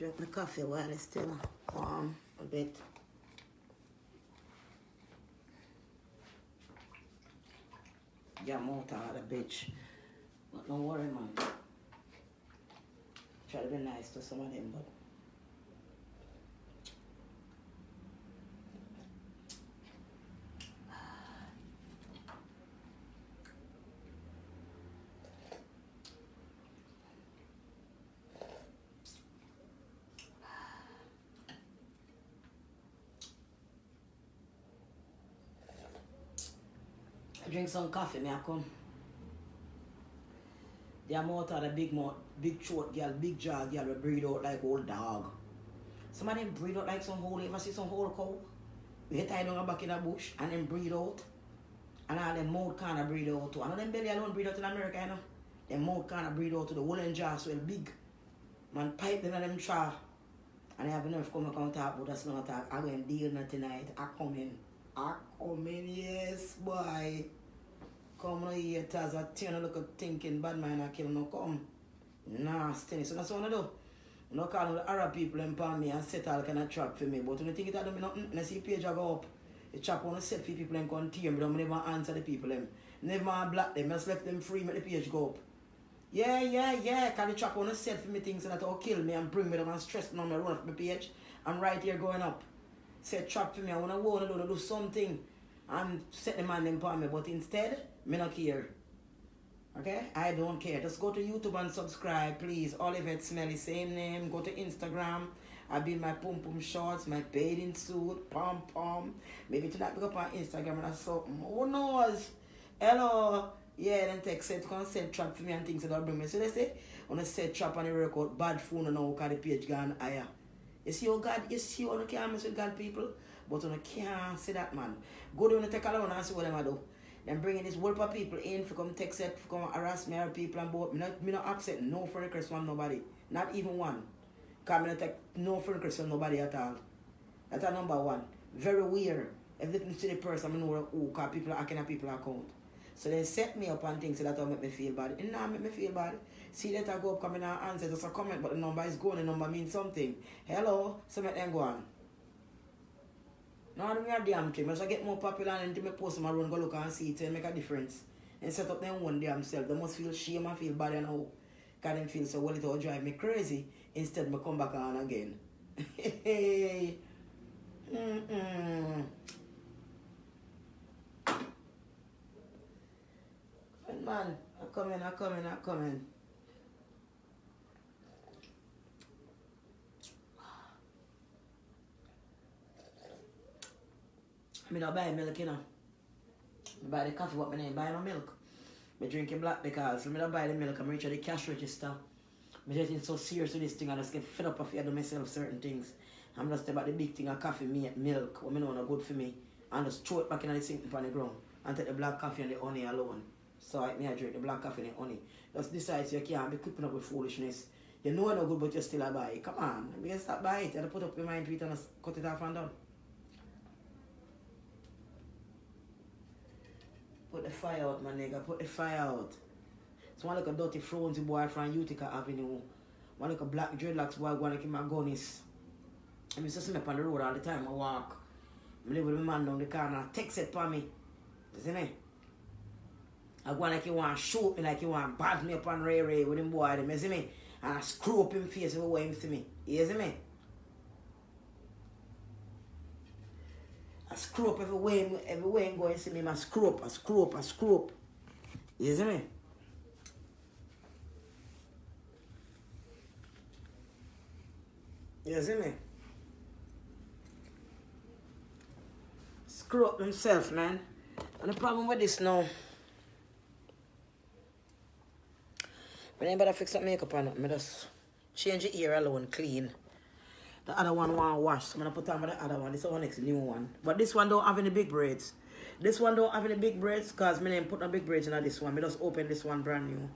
Drink my coffee while it's still warm a bit. Yeah, I'm out of the bitch. But don't worry, man. Try to be nice to some of them, but I drink some coffee, me I come. The amount of the big throat girl, big jaw girl will breathe out like old dog. Some of them breathe out like some whole, ever see some whole cow? They tie down back in the bush and then breathe out. And all them mouth kind of breathe out too. I know them belly alone breathe out in America, you know. Them mouth kind of breathe out to the woolen jaw swell big. Man pipe them in them jaw. And I have enough come and talk about that's not talk. I'm going to deal with tonight. I come in, yes, boy. Come on here, Taz. I turn a look at thinking bad man I kill no come. Nasty. So that's what I do. I don't call the Arab people and palm me and set all kind of trap for me. But when you think it I don't mean nothing, when I see page I go up, the trap on the set for people and continue, but I never answer the people them. Never block them, just left them free, make the page go up. Yeah, cause the trap on the set for me things that will kill me and bring me down and stress me on my run off my page. I'm right here going up. Set trap for me, I want to do something and set the man them for me, but instead, me not care. Okay? I don't care. Just go to YouTube and subscribe, please. Olivet Smelly, same name. Go to Instagram. I build my pum pum shorts, my bathing suit, pom pom. Maybe tonight pick up on Instagram and something. Who knows? Hello. Yeah, then text set come set trap for me and things that'll bring me. So they say, when I set trap on the record, bad phone and now the page gone higher. You see how God, you see how you can't mess with God people? But you can't see that, man. Go down and take a loan and see what them do. Then bringing this whole of people in for come text it, for come harass me or people and both. Me not accept no friend request from nobody. Not even one. Because I not take no friend request from nobody at all. That's a number one. Very weird. If they can see the person, I know who, because people are hacking at people's account. So they set me up and things so that will make me feel bad. It not make me feel bad. See that I go up, come in and answer just a comment, but the number is going, the number means something. Hello, so make them go on. No, I don't have damn thing. As I get more popular and into my post my run, go look and see it and make a difference. And set up them one day themselves. They must feel shame and feel bad and how. Because them feel so well it all drive me crazy. Instead I come back on again. Hey. Man, I'm coming. I don't buy milk, you know. I buy the coffee, but I don't buy no milk. I drink black because I don't buy the milk. I'm reaching the cash register. I'm getting so serious with this thing. I just get fed up of it. I do myself certain things. I'm just about the big thing of coffee, milk, what I know not good for me. And just throw it back in the sink on the ground. And take the black coffee and the honey alone. So I drink the black coffee and the honey. Just decide you can't be keeping up with foolishness. You know it's not good, but you still buy it. Come on, you can stop buying it. You have to put up your mind to it and cut it off and done. Put the fire out, my nigga. Put the fire out. It's one like a dirty frozen boy from Utica Avenue. One like a black dreadlocks boy going like in my gunnies. I used to see me up on the road all the time. I walk. I live with my man down the corner. Text it for me. You see me? I go like he want to shoot me, like he want to bat me up on Ray with him boy. You see me? And I screw up him face everywhere him see me. You see me? I screw up everywhere him go and see me. I screw up. You see me? You see me? Screw up himself, man. And the problem with this now, when anybody fix up makeup on it, I just change the ear alone, clean. The other one want to wash, so I'm going to put on the other one. This is our next new one. But this one don't have any big braids. This one don't have any big braids because I didn't put no big braids in this one. I just open this one brand new.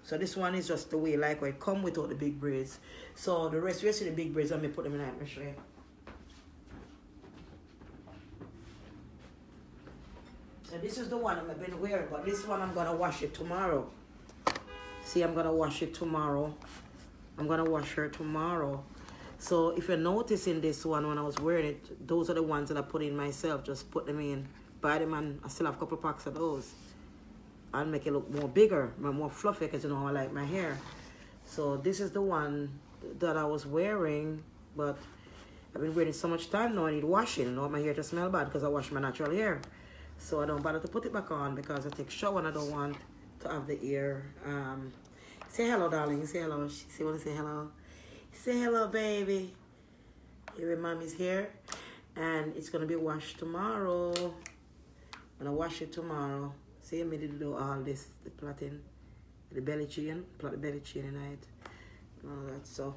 So this one is just the way like I come without the big braids. So the rest of the big braids, let me put them in. Let me show you. So this is the one I've been wearing, but this one I'm gonna wash it tomorrow. See, I'm gonna wash it tomorrow. I'm gonna wash her tomorrow. So if you're noticing this one when I was wearing it, those are the ones that I put in myself. Just put them in, buy them, and I still have a couple packs of those. I'll make it look more bigger, more fluffy, because you know how I like my hair. So this is the one that I was wearing, but I've been wearing so much time now I need washing. I don't want my hair to smell bad because I wash my natural hair. So I don't bother to put it back on because I take shower and I don't want to have the ear. Say hello, darling. Say hello. She want to say hello. Say hello, baby. Here mommy's here. And it's going to be washed tomorrow. I'm going to wash it tomorrow. See me do all this, the plaiting, the belly chain, plait the belly chain tonight. And all that. So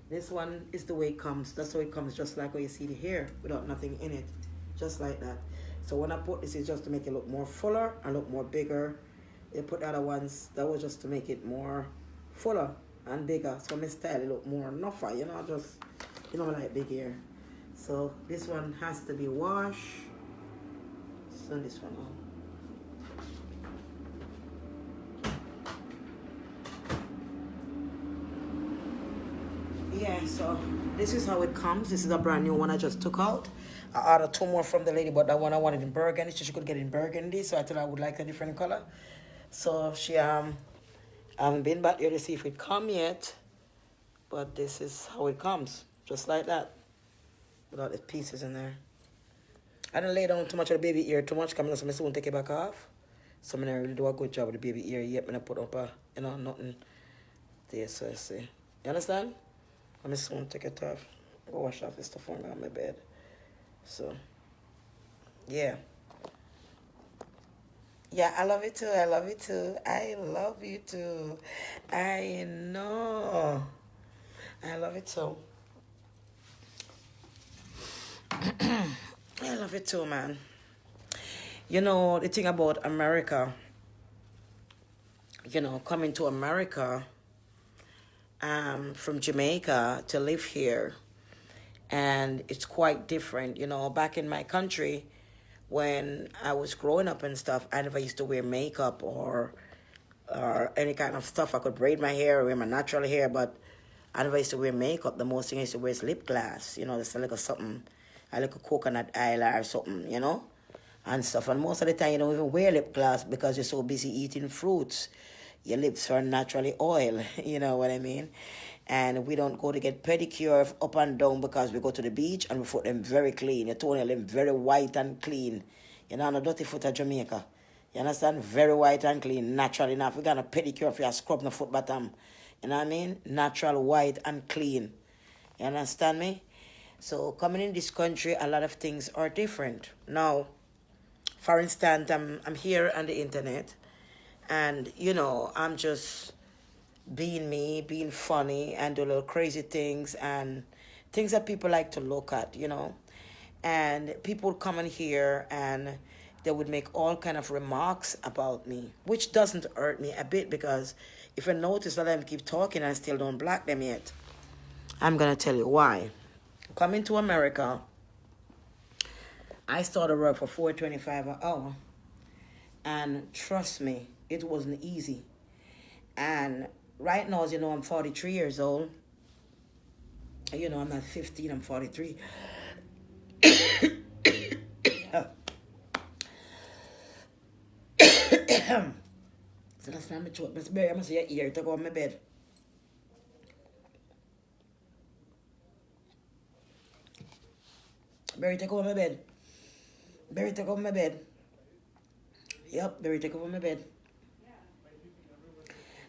this one is the way it comes. That's how it comes, just like how you see the hair without nothing in it. Just like that. So when I put this, it's just to make it look more fuller and look more bigger. They put the other ones, that was just to make it more fuller and bigger. So my style it look more nuffer, you know, just, you know, like big hair. So this one has to be washed. So this one on. Yeah, so this is how it comes. This is a brand new one I just took out. I ordered 2 more from the lady, but that one I wanted in burgundy. She could get in burgundy, so I thought I would like a different color. So she I haven't been back here to see if it come yet, but this is how it comes, just like that, without the pieces in there. I didn't lay down too much of the baby ear too much, because I soon take it back off. So I'm gonna really do a good job with the baby ear yet. I'm gonna put up a, you know, nothing there, so I see. You understand? I'm just going to take it off. Go wash off this stuff on my bed. So, yeah. Yeah, I love it too. I love it too. I love you too. I know. I love it too. I love it too, man. You know, the thing about America, you know, coming to America, from Jamaica to live here, and it's quite different. You know, back in my country when I was growing up and stuff, I never used to wear makeup or any kind of stuff. I could braid my hair or wear my natural hair, but I never used to wear makeup. The most thing I used to wear is lip gloss, you know, just a little something, a little coconut eyeliner or something, you know, and stuff. And most of the time you don't even wear lip gloss because you're so busy eating fruits. Your lips are naturally oil, you know what I mean? And we don't go to get pedicure up and down because we go to the beach and we put them very clean. Your toenail them very white and clean. You know, no dirty foot of Jamaica. You understand? Very white and clean, natural enough. We got a pedicure if you scrub the foot bottom. You know what I mean? Natural, white and clean. You understand me? So coming in this country, a lot of things are different. Now, for instance, I'm here on the internet. And, you know, I'm just being me, being funny, and do little crazy things and things that people like to look at, you know. And people come in here and they would make all kind of remarks about me, which doesn't hurt me a bit because if you notice that I keep talking and I still don't block them yet, I'm going to tell you why. Coming to America, I started work for $4.25 an hour. And trust me, it wasn't easy. And right now, as you know, I'm 43 years old. You know, I'm not 15, I'm 43. So that's not my throat. Miss Berry, I'm going to say your ear to go on my bed. Berry, take over my bed. Berry, take over my bed. Yep, Berry, take over my bed.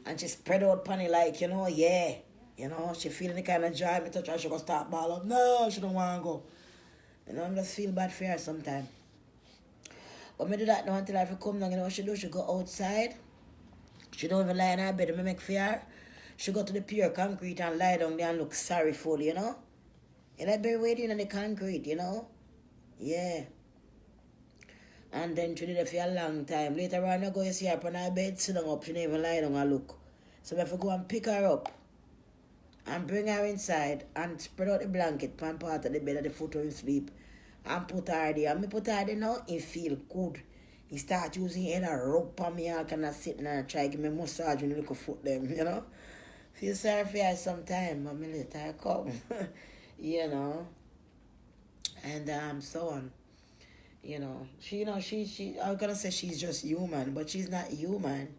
And she spread out panny like, you know, yeah. You know, she feeling the kind of joy. I touch her, she gonna start ball up. No, she don't want to go. You know, I just feel bad for her sometimes. But me do that now until I come down, you know what she do? She go outside. She don't even lie in her bed and me make for her. She go to the pure concrete and lie down there and look sorrowful, you know? And I be waiting on the concrete, you know? Yeah. And then she did it for a long time. Later on, I go and see her on her bed, sit down up. She didn't even lie down and look. So I have to go and pick her up and bring her inside and spread out the blanket on part of the bed at the foot of him sleep and put her there. And me put her there now, he feel good. He start using it and rub on me all kind of sitting and try to give me massage when you look at foot them, you know? Feel sorry for her sometime, but me let her come. you know, and so on. She I was gonna say she's just human, but she's not human.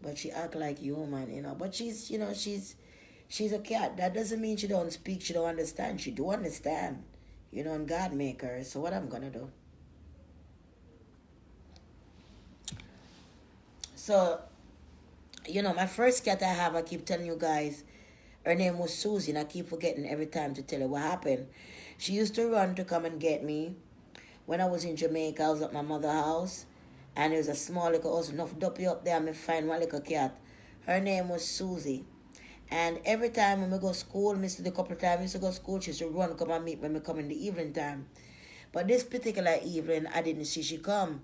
But she act like human. But she's a cat. That doesn't mean she don't speak, she don't understand. She do understand. And God make her. So what I'm gonna do? So, my first cat I have, I keep telling you guys, her name was Susie, and I keep forgetting every time to tell her what happened. She used to run to come and get me. When I was in Jamaica, I was at my mother's house, and there was a small little house, enough duppy up there, and I find one little cat. Her name was Susie. And every time when we go to school, Mr. The couple of times I used to go to school, she used to run, come and meet when we come in the evening time. But this particular evening, I didn't see she come.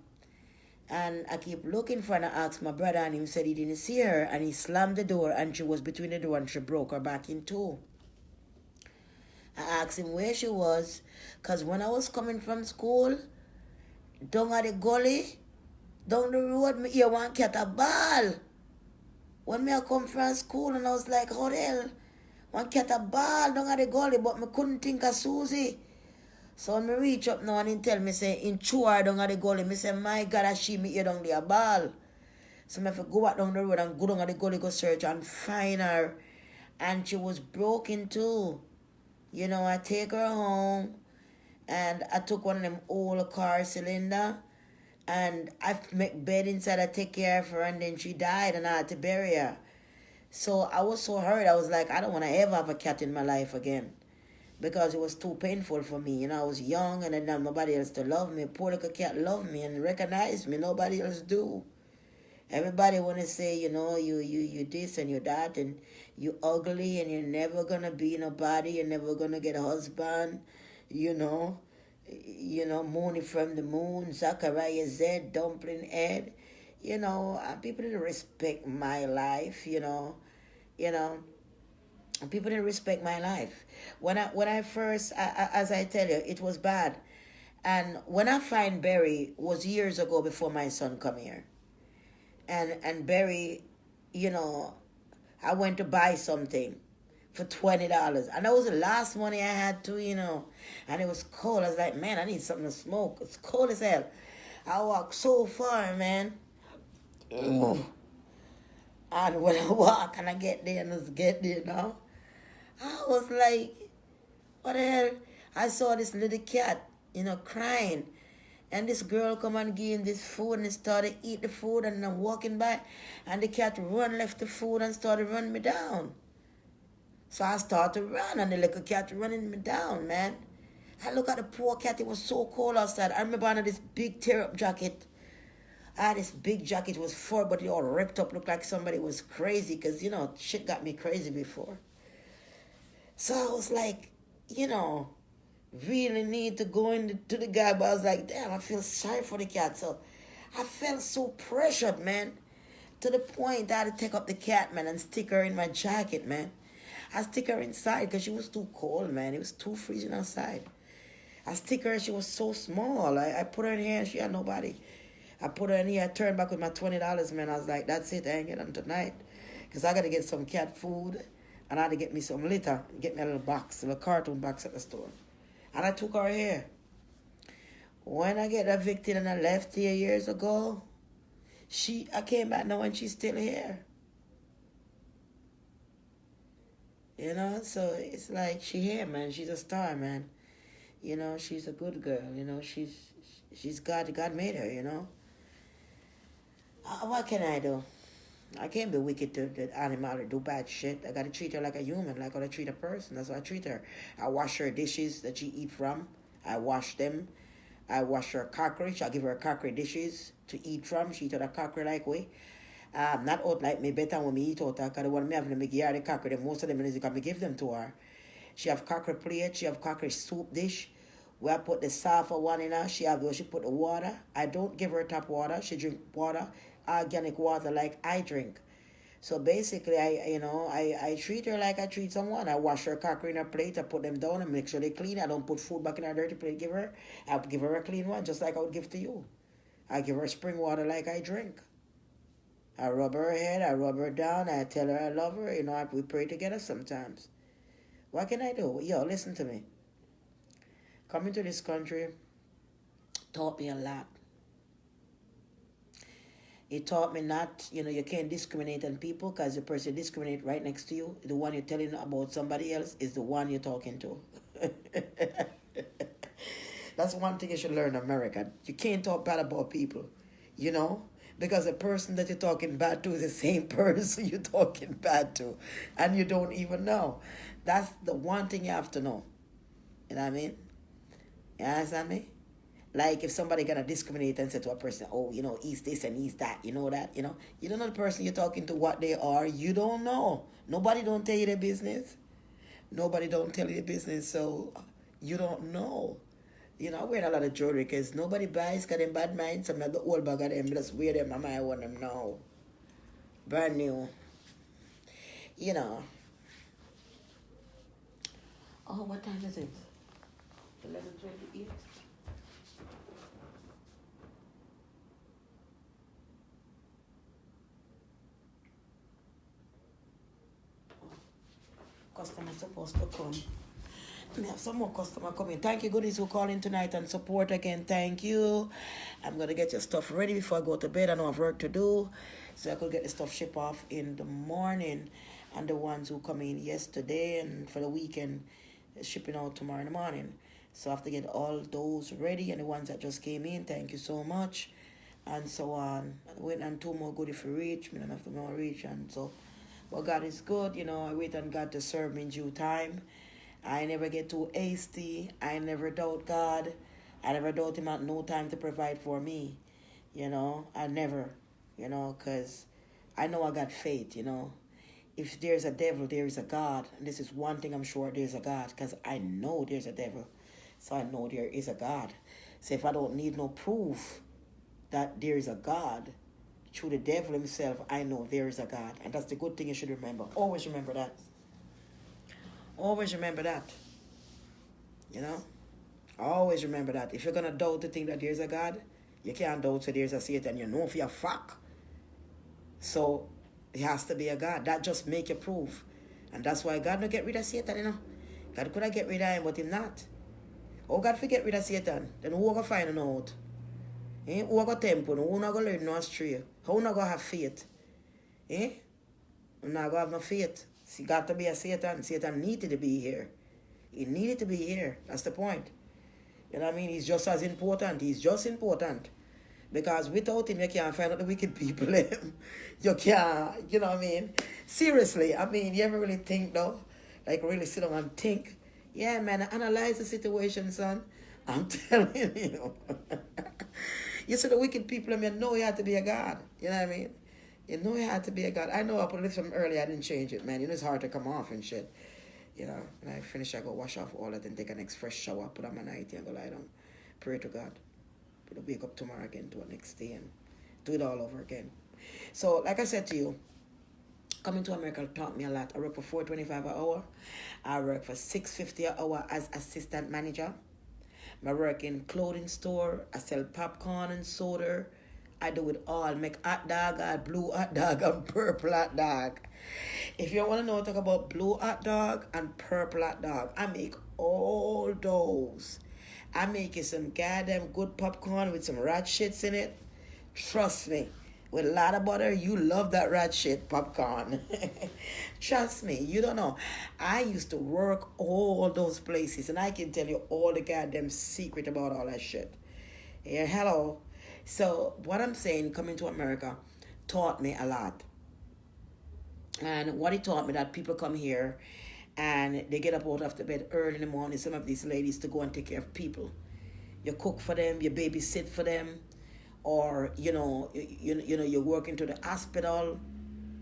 And I keep looking for her and I asked my brother, and he said he didn't see her, and he slammed the door, and she was between the door, and she broke her back in two. I asked him where she was, because when I was coming from school, down at the gully, down the road, me hear one cat a ball. When me I come from school, and I was like, how the hell? One cat a ball down at the gully, but me couldn't think of Susie. So when me reach up now and he tell me, say, in chew her down at the gully, me say, my God, I see me here down there a ball. So I have to go back down the road and go down at the gully, go search and find her. And she was broken too. I take her home, and I took one of them old car cylinder, and I make bed inside, I take care of her, and then she died, and I had to bury her. So I was so hurt, I was like, I don't want to ever have a cat in my life again, because it was too painful for me. I was young, and then nobody else to love me. Poor little cat loved me and recognized me. Nobody else do. Everybody want to say, you this and you that, and you ugly, and you're never going to be nobody. You're never going to get a husband, Mooney from the moon, Zachariah Z, Dumpling Ed. People didn't respect my life, people didn't respect my life. When I first, as I tell you, it was bad. And when I find Barry was years ago before my son come here. And Barry, I went to buy something for $20. And that was the last money I had to, And it was cold. I was like, man, I need something to smoke. It's cold as hell. I walked so far, man. And when I walk and I get there and I get there now, I was like, what the hell? I saw this little cat, crying. And this girl come and give him this food, and he started eat the food, and I'm walking by, and the cat left the food and started running me down. So I started to run, and the little cat running me down, man. I look at the poor cat, it was so cold outside. I remember I had this big tear-up jacket. I had this big jacket, it was fur, but it all ripped up, looked like somebody was crazy, because, shit got me crazy before. So I was like, really need to go into the guy, but I was like, damn, I feel sorry for the cat. So I felt so pressured, man, to the point that I had to take up the cat, man, and stick her in my jacket, man. I stick her inside because she was too cold, man. It was too freezing outside. I stick her, she was so small. I put her in here, and she had nobody. I put her in here, I turned back with my $20, man. I was like, that's it, I ain't getting them tonight. Because I got to get some cat food, and I had to get me some litter, get me a little cartoon box at the store. And I took her here. When I get evicted and I left here years ago, I came back now and she's still here. So it's like she here, man. She's a star, man. She's a good girl. She's God made her. What can I do? I can't be wicked to the animal or do bad shit. I gotta treat her like a human, like I treat a person. That's how I treat her. I wash her dishes that she eat from. I wash them. I wash her crockery. I give her crockery dishes to eat from. She eat out a crockery like way. Not out like me better when me eat out because the one me have to make yard the crockery. Most of them is because me give them to her. She have crockery plate. She have crockery soup dish. Where I put the sulfur one in her. She put the water. I don't give her tap water. She drink water. Organic water like I drink. So basically, I treat her like I treat someone. I wash her crockery in her plate. I put them down and make sure they clean. I don't put food back in her dirty plate. I give her a clean one, just like I would give to you. I give her spring water like I drink. I rub her head, I rub her down, I tell her I love her. You know, we pray together sometimes. What can I do? Yo, listen to me. Coming to this country taught me a lot. It taught me not, you can't discriminate on people because the person you discriminate right next to you, the one you're telling about somebody else, is the one you're talking to. That's one thing you should learn in America. You can't talk bad about people, because the person that you're talking bad to is the same person you're talking bad to, and you don't even know. That's the one thing you have to know. You know what I mean? You understand me? Like if somebody gonna discriminate and say to a person, oh, he's this and he's that, that, you don't know the person you're talking to, what they are. You don't know. Nobody don't tell you their business. Nobody don't tell you their business, so you don't know. I wear a lot of jewelry because nobody buys because them bad minds. I'm not the old bag of them, just wear them. I might want them now. Brand new. Oh, what time is it? 11:28. Customer's supposed to come. We have some more customer coming. Thank you, goodies, who calling tonight and support again. Thank you. I'm going to get your stuff ready before I go to bed. I know I have work to do, so I could get the stuff shipped off in the morning. And the ones who come in yesterday and for the weekend, shipping out tomorrow in the morning. So I have to get all those ready. And the ones that just came in, thank you so much. And so on. I wait on 2 more goodies for reach. I don't have to more reach. And so, well, God is good. I wait on God to serve me in due time. I never get too hasty. I never doubt God. I never doubt him at no time to provide for me. I never, because I know I got faith, If there's a devil, there is a God. And this is one thing I'm sure there's a God, because I know there's a devil. So I know there is a God. So if I don't need no proof that there is a God, through the devil himself, I know there is a God. And that's the good thing you should remember. Always remember that. Always remember that. Always remember that. If you're going to doubt to think that there's a God, you can't doubt that there's a Satan. You know for your fact. So, it has to be a God. That just make you prove. And that's why God don't get rid of Satan, God could have get rid of him, but him not. Oh, God for get rid of Satan. Then who are going to find him out? Who are going to temple? Who are not going to learn no astray? Who are not going to have faith? Who are not going to have no faith? See, got to be a Satan. Satan needed to be here. He needed to be here. That's the point. You know what I mean? He's just as important. He's just important. Because without him, you can't find out the wicked people. You can't, you know what I mean? Seriously, you ever really think though? Like really sit down and think? Yeah, man, analyze the situation, son. I'm telling you. You see the wicked people, you know you have to be a God. You know what I mean? You know you had to be a God. I know I put this from earlier, I didn't change it, man. It's hard to come off and shit. When I finish, I go wash off all that and take a next fresh shower, put on my nightie and go lie down. Pray to God. But I'll wake up tomorrow again to the next day and do it all over again. So, like I said to you, coming to America taught me a lot. I work for $4.25 an hour. I work for $6.50 an hour as assistant manager. I work in clothing store. I sell popcorn and soda. I do it all. I make hot dog, I blue hot dog and purple hot dog. If you want to know, talk about blue hot dog and purple hot dog, I make all those. I make you some goddamn good popcorn with some rat shits in it. Trust me. With a lot of butter, you love that rat shit popcorn. Trust me, you don't know. I used to work all those places, and I can tell you all the goddamn secret about all that shit. Yeah, hello. So, what I'm saying, coming to America, taught me a lot. And what it taught me, that people come here and they get up out of the bed early in the morning, some of these ladies, to go and take care of people. You cook for them, you babysit for them, or, you work into the hospital.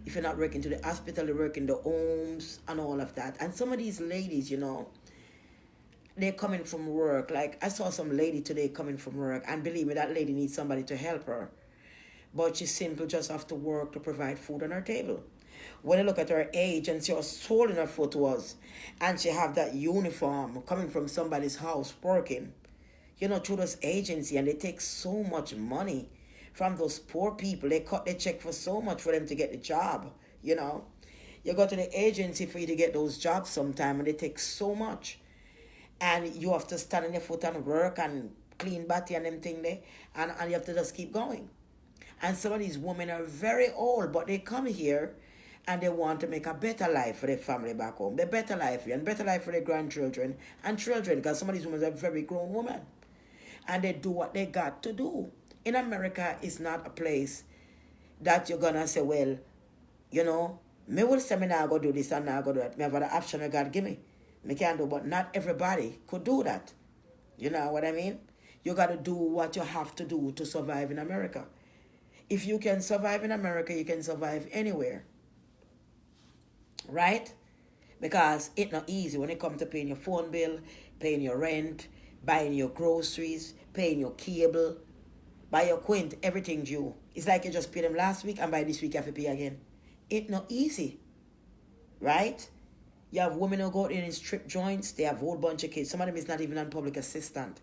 If you're not working to the hospital, you work in the homes and all of that. And some of these ladies, they're coming from work. Like, I saw some lady today coming from work, and believe me, that lady needs somebody to help her. But she simply just have to work to provide food on her table. When you look at her age and see how swollen her foot was, and she have that uniform coming from somebody's house working, through this agency, and they take so much money from those poor people. They cut their check for so much for them to get the job, you know. You go to the agency for you to get those jobs sometime, and they take so much. And you have to stand on your foot and work and clean body and them thing there. And you have to just keep going. And some of these women are very old, but they come here and they want to make a better life for their family back home. A better life, and better life for their grandchildren and children, because some of these women are very grown women. And they do what they got to do. In America, it's not a place that you're going to say, well, you know, me will say me now go do this and now go do that. Me have the option God give me. Me can do, but not everybody could do that. You know what I mean? You got to do what you have to do to survive in America. If you can survive in America, you can survive anywhere. Right? Because it's not easy when it comes to paying your phone bill, paying your rent, buying your groceries, paying your cable, buy your quint, everything due. It's like you just paid them last week and by this week you have to pay again. It's not easy. Right? You have women who go in strip joints, they have a whole bunch of kids. Some of them is not even on public assistance.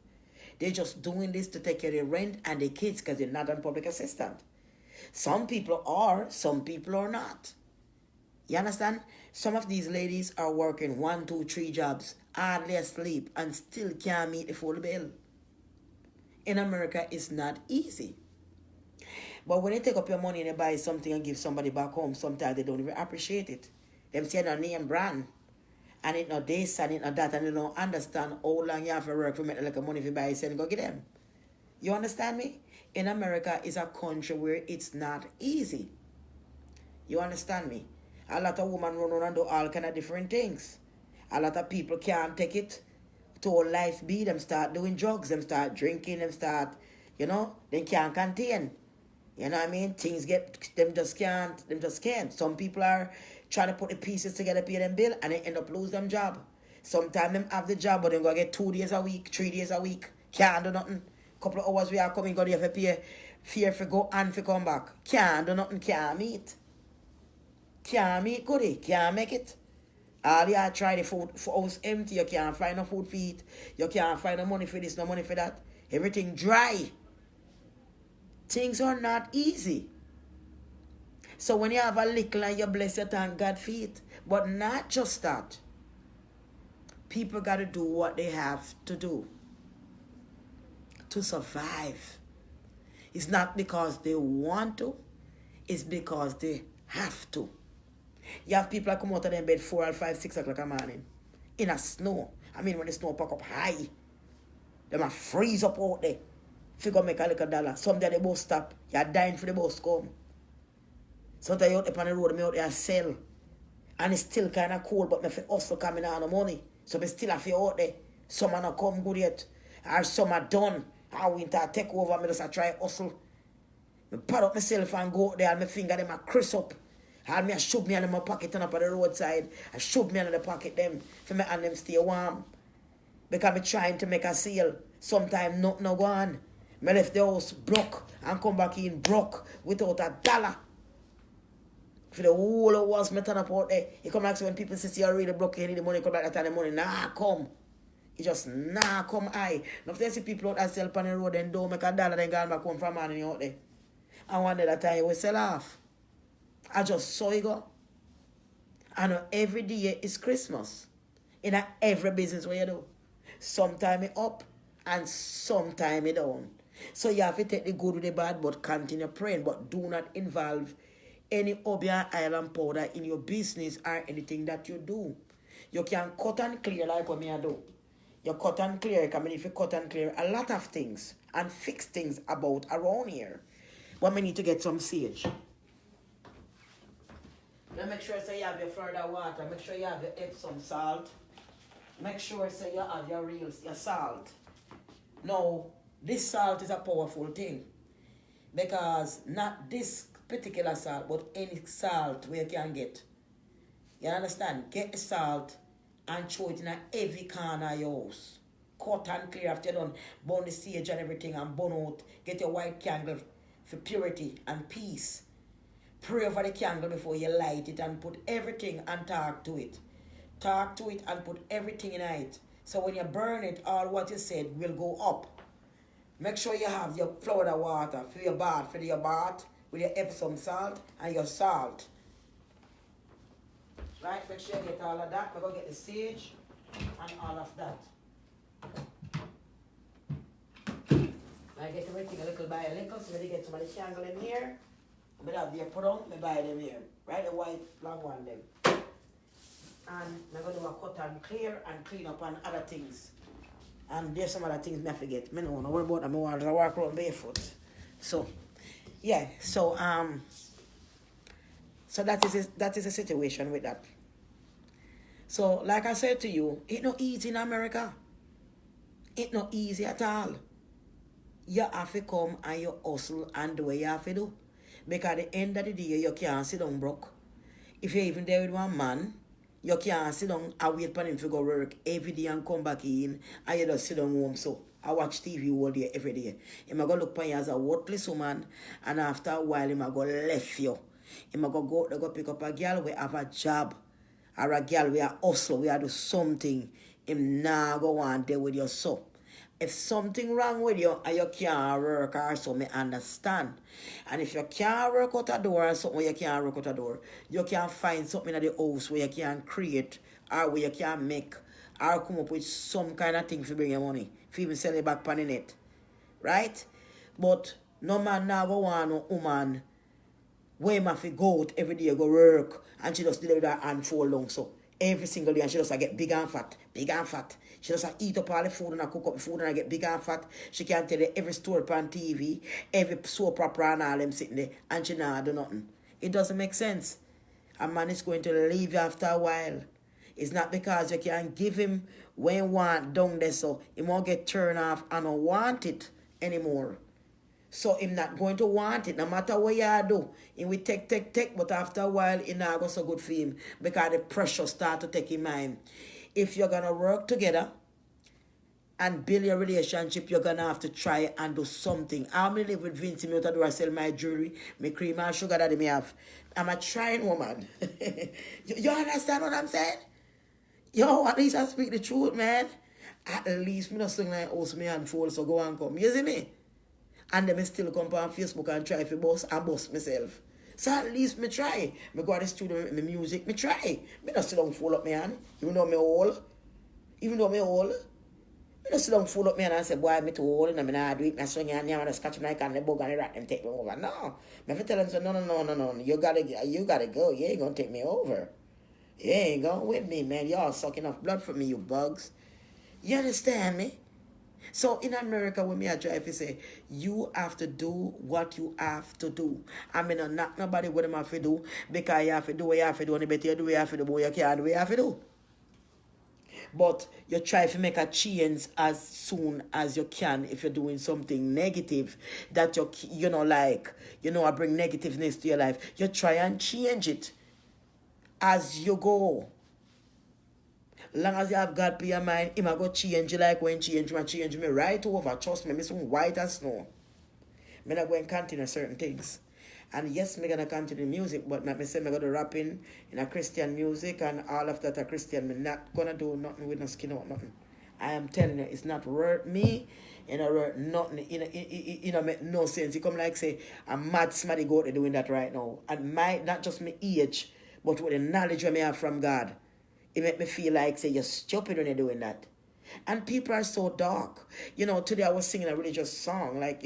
They're just doing this to take care of their rent and their kids because they're not on public assistance. Some people are, some people are not. You understand? Some of these ladies are working 1, 2, 3 jobs, hardly asleep, and still can't meet the full bill. In America, it's not easy. But when you take up your money and you buy something and give somebody back home, sometimes they don't even appreciate it. Them say no name brand. And it not this and it not that, and they don't understand how long you have to work to make like money if you buy it and go get them. You understand me? In America, it's a country where it's not easy. You understand me? A lot of women run around and do all kind of different things. A lot of people can't take it to a life be. Them start doing drugs, them start drinking, them start, you know, they can't contain. You know what I mean? Things get, them just can't. Some people are trying to put the pieces together, pay them bill, and they end up lose them job. Sometimes them have the job, but they go get 2 days a week, 3 days a week. Can't do nothing. Couple of hours we are coming, go there for pay, fear for go and for come back. Can't do nothing, can't meet. Can't meet goodie, can't make it. All you try the food for house empty, you can't find no food for eat. You can't find no money for this, no money for that. Everything dry. Things are not easy. So when you have a little and you bless, you thank God for it. But not just that. People got to do what they have to do to survive. It's not because they want to. It's because they have to. You have people that come out of their bed 4 or 5, 6 o'clock in the morning. In a snow. I mean when the snow pack up high. They might freeze up out there. Figure make a little dollar. Someday the bus stop. You're dying for the bus come. Sometimes you're out there on the road, me out there sell. And it's still kind of cold, but me fi hustle coming on the money. So me still have to out there. Some are not come good yet. Or some are done. Or winter take over, me just try hustle. Me pad up myself and go out there and my finger them a crisp up. And me a shove me in my pocket and up at the roadside. I shove me in the pocket them for me and them stay warm. Because me trying to make a sale. Sometimes nothing no go on. Me left the house broke and come back in broke without $1. For the whole of us, me turn up out there. You come back so when people say you're really broke, you need the money, come back that time the money. Nah, come. It just nah come high. Now if they see people out there sell on the road, then don't make $1, then go back home from morning out there. And one day that time you will sell off. I just saw it go. I know every day is Christmas. In every business where you do. Sometime it up and sometime it down. So you have to take the good with the bad, but continue praying. But do not involve any Obeah Island powder in your business or anything that you do. You can cut and clear like what me I do. You cut and clear, I mean if you cut and clear a lot of things and fix things about around here. But we need to get some sage. Now make sure so you have your Florida water. Make sure you have your Epsom salt. Make sure so you have your salt. Now, this salt is a powerful thing. Because not this particular salt, but any salt we can get. You understand? Get the salt and throw it in a heavy corner of your house. Cut and clear after you done. Burn the sage and everything and burn out. Get your white candle for purity and peace. Pray over the candle before you light it and put everything and talk to it. Talk to it and put everything in it. So when you burn it, all what you said will go up. Make sure you have your Florida water for your bath, with your Epsom salt and your salt. Right? Make sure you get all of that. We're going to get the sage and all of that. I get everything a little by a little, so when you get some of the candle in here, but have the put on, I buy them here. Right? The white long one them. And I'm going to do a cut and clear and clean up on other things. And there's some other things I forget. I don't worry about them. I want to walk around barefoot. So, yeah. So that is a situation with that. So, like I said to you, it's not easy in America. It's not easy at all. You have to come and you hustle and do what you have to do. Because at the end of the day, you can't sit down broke. If you're even there with one man, you can't sit down and wait for him to go work every day and come back in and you just sit down home. So I watch TV all day, every day. He might go look upon you as a worthless woman, and after a while he might go left you. He might go pick up a girl who have a job, or a girl who hustle, who do something. Him nah go on there with you. So if something wrong with you and you can't work or something, I understand. And if you can't work out a door or something where you can't work out a door, you can find something in the house where you can create or where you can make or come up with some kind of thing to bring you money. If you even sell it back on the net. Right? But no man now go on no woman where him have to go out every day go work and she just deliver that and fall long so. Every single day and she just get big and fat, big and fat. She just eat up all the food and cook up the food and get big and fat. She can tell you every story on TV, every soap opera and all them sitting there and she nah do nothing. It doesn't make sense. A man is going to leave you after a while. It's not because you can give him when you want down there so he won't get turned off and don't want it anymore. So him not going to want it, no matter what you do. He will take, but after a while, it not go so good for him because the pressure start to take him mind. If you're going to work together and build your relationship, you're going to have to try and do something. I'm going to live with Vince Muta, do I sell my jewelry, my cream and sugar that I may have. I'm a trying woman. you understand what I'm saying? Yo, at least I speak the truth, man. At least me not sing like house me and fall, so go and come. You see me? And then I still come on Facebook and try to bust myself. So at least me try. Me go to the studio with my music, me try. Me not sit down full up my hand. Even though me old. Me not sit down full up my hand and say, boy, me too old and I'm not do it. I swing and I'm scratch my can the bug and the rat and take me over. No. Me have to tell them, so, no. You gotta go. You ain't gonna take me over. You ain't going with me, man. Y'all sucking off blood from me, you bugs. You understand me? So in America, when me I drive, you say, you have to do what you have to do. I mean, not nobody what them have to do, because you have to do what you have to do, and the better you do what you have to do, but you can't do what you have to do. But you try to make a change as soon as you can if you're doing something negative that I bring negativeness to your life. You try and change it as you go. Long as you have God for your mind, He might go change you like when change me right over. Trust me, I'm some white as snow. I'm not going to continue certain things. And yes, I'm going to continue music, but I say I'm going to rap in a Christian music and all of that are Christian. I'm not going to do nothing with no skin out, nothing. I am telling you, it's not worth me. It not worth nothing. It don't make no sense. You come like say, I'm mad somebody go out doing that right now. And not just my age, but with the knowledge I have from God. It make me feel like, say, you're stupid when you're doing that. And people are so dark. Today I was singing a religious song, like,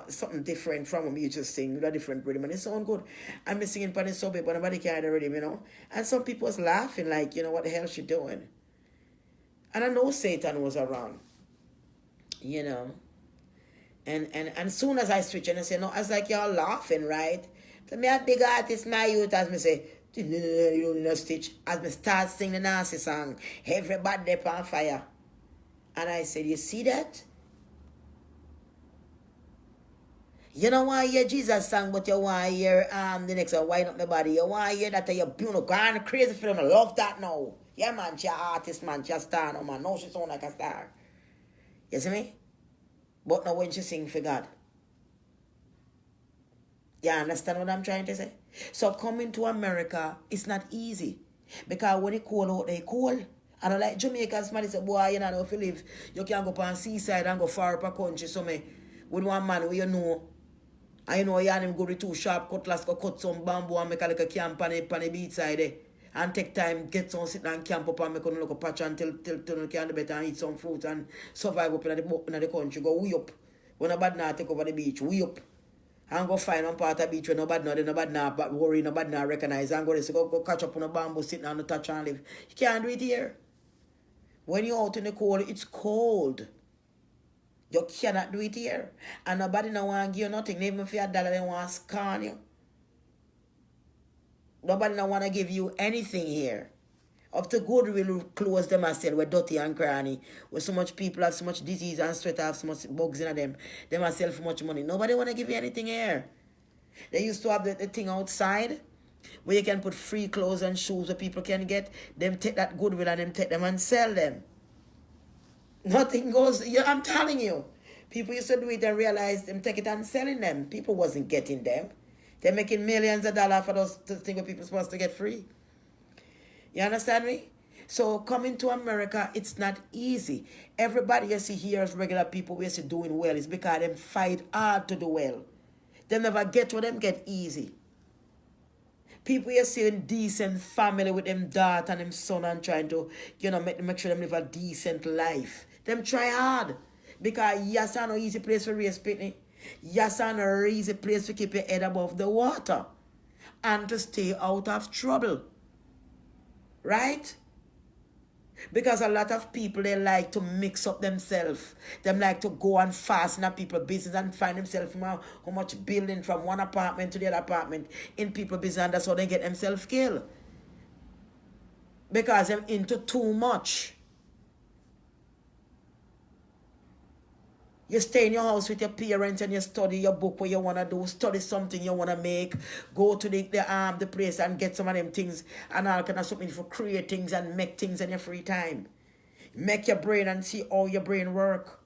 something different from what you just sing, a different rhythm, and it sounds good. And me singing for the subway, but nobody can hear the rhythm, And some people was laughing, like, what the hell she doing? And I know Satan was around, And soon as I switch and I say, no, I was like, y'all laughing, right? So me a big artist, my youth, as me say, you don't need a stitch. As me start singing the Nancy song, everybody up on fire. And I said, you see that? You don't want to hear Jesus song, but you want to hear the next one, Wind Up My Body. You want to hear that you're going crazy for them. I love that now. Yeah, man, she's an artist, man. She's a star now, man. Now she sound like a star. You see me? But now when she sing for God. You understand what I'm trying to say? So coming to America is not easy. Because when it cold out there, cold. And I like Jamaica, somebody say, boy, you know, if you live, you can go on seaside and go far up a country. So me, with one man where you know, and you know, you and him go to 2 sharp cutlass, go cut some bamboo and make a little camp on the beach side there. And take time, get some sit and camp up and make a little patch until you can do better and eat some fruit and survive up in the country. Go way up. When nobody now take over the beach, way up. And go find one part of the beach where nobody now worry, nobody now recognize. And go catch up on a bamboo, sit on the touch and live. You can't do it here. When you're out in the cold, it's cold. You cannot do it here. And nobody now want to give you nothing. Even if you're $1, they want to scan you. Nobody now want to give you anything here. Up to good will close them and sell with dirty and cranny. Where so much people have so much disease and sweat have so much bugs in them. They must sell for much money. Nobody want to give you anything here. They used to have the thing outside where you can put free clothes and shoes where people can get. Them take that goodwill and them take them and sell them. Nothing goes. Yeah, I'm telling you. People used to do it and realize them take it and selling them. People wasn't getting them. They're making millions of dollars for those things where people supposed to get free. You understand me? So coming to America, it's not easy. Everybody you see here as regular people we see doing well. It's because them fight hard to do well. They never get what them get easy. People you see in decent family with them daughter and them son and trying to, make sure them live a decent life. Them try hard. Because yes, I no easy place for raise Pitney. Yes, I no easy place to keep your head above the water. And to stay out of trouble. Right? Because a lot of people, they like to mix up themselves. They like to go and fast in people's business and find themselves how much building from one apartment to the other apartment in people's business, and that's how they get themselves killed. Because they're into too much. You stay in your house with your parents and you study your book what you want to do, study something you want to make, go to the place and get some of them things and all kind of something for create things and make things in your free time. Make your brain and see how your brain work.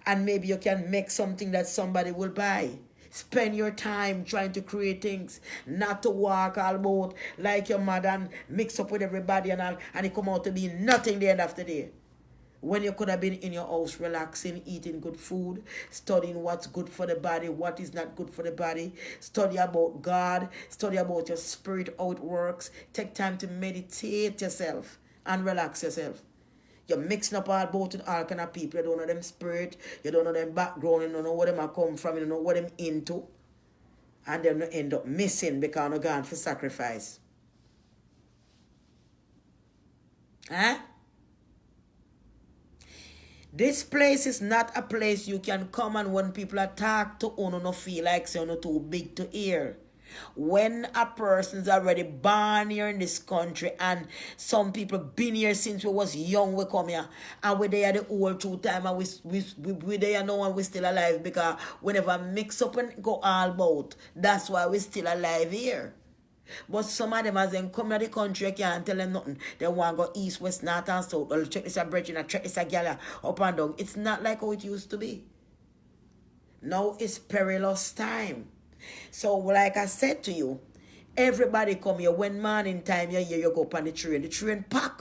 And maybe you can make something that somebody will buy. Spend your time trying to create things, not to walk all about like your mother and mix up with everybody and all, and it come out to be nothing the end of the day. When you could have been in your house relaxing, eating good food, studying what's good for the body, what is not good for the body, study about God, study about your spirit, how it works, take time to meditate yourself and relax yourself. You're mixing up all about with all kind of people. You don't know them spirit, you don't know them background, you don't know where them are come from, you don't know what them into. And then you end up missing because you're going for sacrifice. Huh? This place is not a place you can come and when people attack to no feel like you're too big to hear. When a person's already born here in this country and some people been here since we was young, we come here and we there the whole true time and we there now and we still alive because we never mix up and go all about. That's why we still alive here. But some of them as they come to the country, you can't tell them nothing. They want to go east, west, north and south. Well, check this a bridge and check this a gala up and down. It's not like how it used to be. Now it's perilous time. So like I said to you, everybody come here. When morning time you hear you go up on the train pack.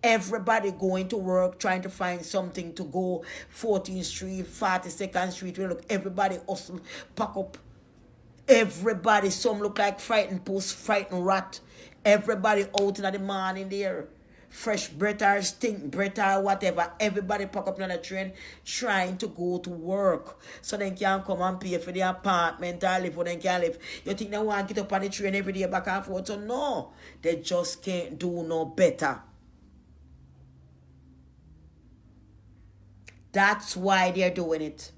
Everybody going to work, trying to find something to go. 14th Street, 42nd Street. Look, everybody hustle, pack up. Everybody, some look like frightened puss, frightened rat. Everybody out in the morning there. Fresh breath or stink breath or whatever. Everybody pack up on the train trying to go to work. So they can come and pay for the apartment or live where they can live. You think they want to get up on the train every day back and forth? So no. They just can't do no better. That's why they're doing it.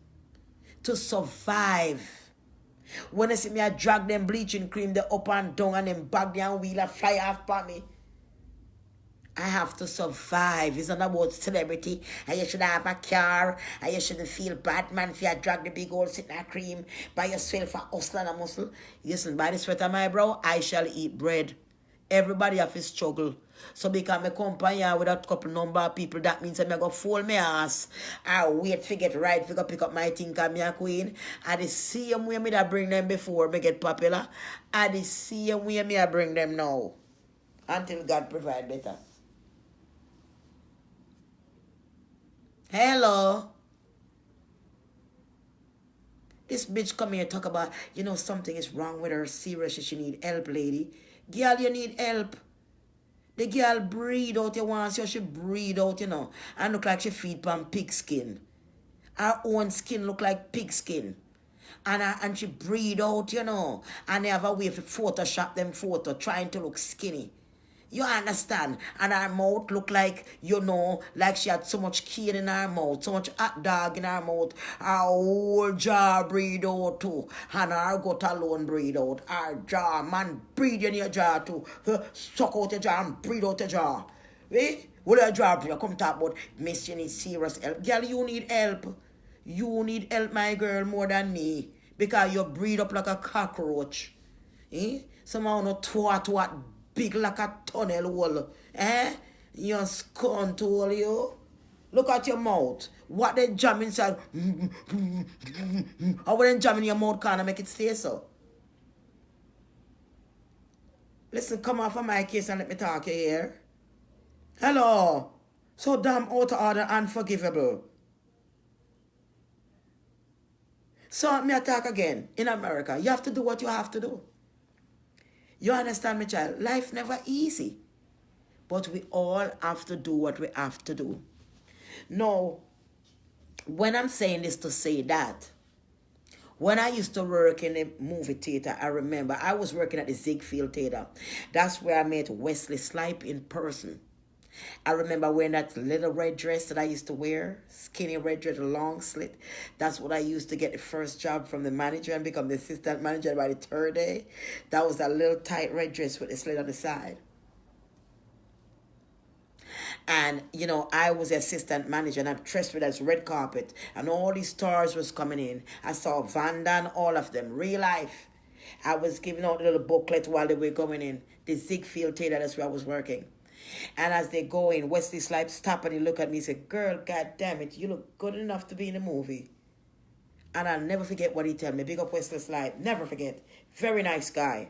To survive. When they see me, I drag them bleaching cream, they up and down and them bag them wheel and fly off by me. I have to survive. It's not about celebrity. And you should have a car. And you shouldn't feel bad, man, if you drag the big old sitting cream by yourself for hustle and a muscle. Listen, by the sweat of my brow, I shall eat bread. Everybody have to struggle. So because I come here with a couple number of people, that means I'm going to fold my ass. I wait to get right, to pick up my thing because I'm a queen. And the same way I bring them before I get popular. And the same way I bring them now. Until God provide better. Hello. This bitch come here talk about, something is wrong with her. Seriously, she need help, lady. Girl, you need help. The girl breathe out, you want to see how she breathe out, and look like she feed on pig skin. Her own skin look like pig skin. And she breathe out, and they have a way to Photoshop them photo, trying to look skinny. You understand? And her mouth look like, like she had so much cane in her mouth, so much hot dog in her mouth. Her whole jaw breathe out too. And her gut alone breathe out. Her jaw, man, breathe in your jaw too. Suck out your jaw and breathe out your jaw. Right? What your jaw breathe? Come talk about, miss, you need serious help. Girl, you need help. You need help, my girl, more than me. Because you breathe up like a cockroach. Eh? Somehow no twat big like a tunnel hole. Eh? Your scunt hole, you. Look at your mouth. What they jam inside. How would they jam in your mouth can't make it stay so? Listen, come off of my case and let me talk you here. Hello. So damn out of order, unforgivable. So me attack again in America. You have to do what you have to do. You understand me, child? Life never easy. But we all have to do what we have to do. Now, when I'm saying this to say that, when I used to work in a movie theater, I remember I was working at the Ziegfeld Theater. That's where I met Wesley Snipe in person. I remember wearing that little red dress that I used to wear, skinny red dress, long slit. That's what I used to get the first job from the manager and become the assistant manager by the third day. That was that little tight red dress with the slit on the side. And, I was the assistant manager and I dressed with this red carpet and all these stars was coming in. I saw Van Damme, all of them, real life. I was giving out a little booklet while they were going in. The Ziegfeld Theater, that's where I was working. And as they go in, Wesley Snipes stop and he look at me and say, girl, god damn it, you look good enough to be in a movie. And I'll never forget what he tell me. Big up Wesley Snipes, never forget. Very nice guy.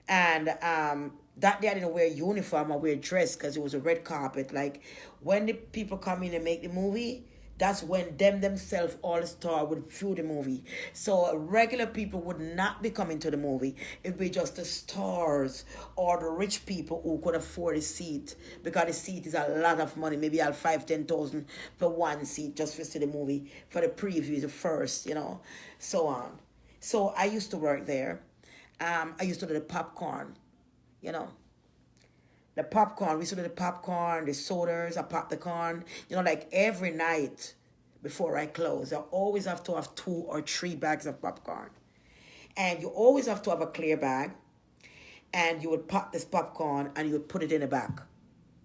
And that day I didn't wear uniform, I wear dress because it was a red carpet. Like when the people come in and make the movie, that's when themselves, all the star, would view the movie. So regular people would not be coming to the movie. It'd be just the stars or the rich people who could afford a seat. Because the seat is a lot of money. Maybe I'll 5,000-10,000 for one seat just to see the movie. For the preview, the first, so on. So I used to work there. I used to do the popcorn, The popcorn, we used to do the popcorn, the sodas, I pop the corn. Like every night before I close, I always have to have 2 or 3 bags of popcorn. And you always have to have a clear bag. And you would pop this popcorn and you would put it in the back.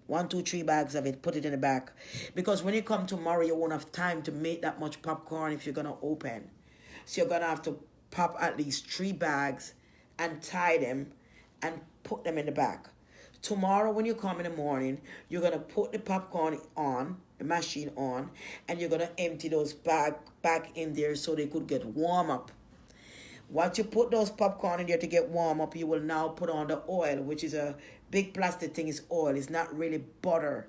1, 2, 3 bags of it, put it in the back. Because when you come tomorrow, you won't have time to make that much popcorn if you're going to open. So you're going to have to pop at least 3 bags and tie them and put them in the back. Tomorrow when you come in the morning, you're going to put the popcorn on, the machine on, and you're going to empty those back in there so they could get warm up. Once you put those popcorn in there to get warm up, you will now put on the oil, which is a big plastic thing. Is oil. It's not really butter.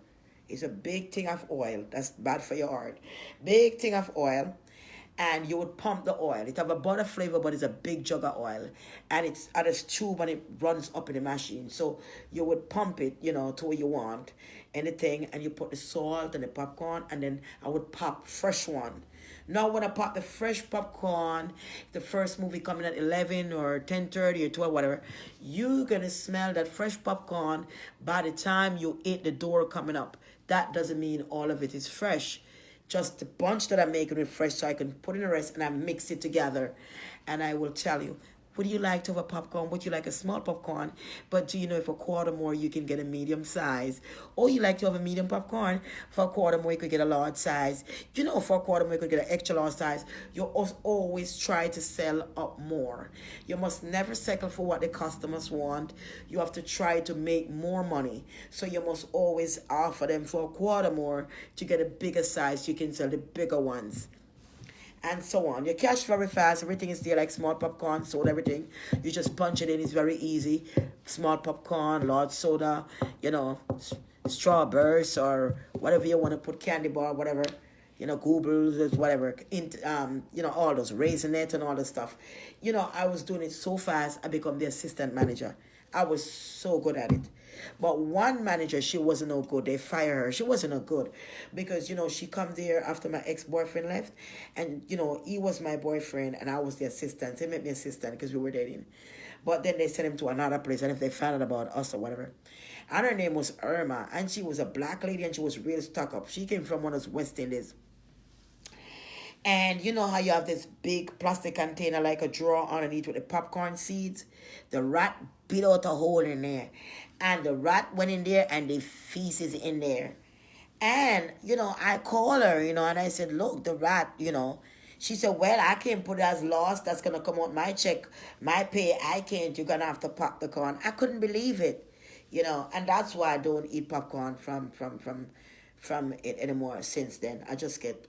It's a big thing of oil. That's bad for your heart. Big thing of oil. And you would pump the oil. It have a butter flavor, but it's a big jug of oil. And it's at a tube and it runs up in the machine. So you would pump it, to where you want anything. And you put the salt and the popcorn. And then I would pop fresh one. Now when I pop the fresh popcorn, the first movie coming at 11 or 10:30 or 12, whatever, you're going to smell that fresh popcorn by the time you eat the door coming up. That doesn't mean all of it is fresh. Just the bunch that I'm making with fresh, so I can put in the rest and I mix it together. And I will tell you, would you like to have a popcorn? Would you like a small popcorn? But do you know if a quarter more you can get a medium size? Or you like to have a medium popcorn? For a quarter more you could get a large size. For a quarter more you could get an extra large size. You always try to sell up more. You must never settle for what the customers want. You have to try to make more money. So you must always offer them for a quarter more to get a bigger size. You can sell the bigger ones. And so on. You cash very fast. Everything is there like small popcorn, soda, everything. You just punch it in. It's very easy. Small popcorn, large soda, strawberries or whatever you want to put, candy bar, whatever. Google's, whatever, all those Raisinets and all the stuff. I was doing it so fast, I become the assistant manager. I was so good at it. But one manager, she wasn't no good. They fire her. She wasn't no good because, she come there after my ex-boyfriend left. And, he was my boyfriend and I was the assistant. They made me assistant because we were dating. But then they sent him to another place. And if they found out about us or whatever. And her name was Irma. And she was a black lady and she was real stuck up. She came from one of those West Indies. And you know how you have this big plastic container like a drawer underneath with the popcorn seeds? The rat bit out a hole in there. And the rat went in there and the feces in there. And, I called her, and I said, look, the rat, She said, well, I can't put it as loss. That's going to come out my check, my pay. I can't. You're going to have to pop the corn. I couldn't believe it, And that's why I don't eat popcorn from it anymore since then. I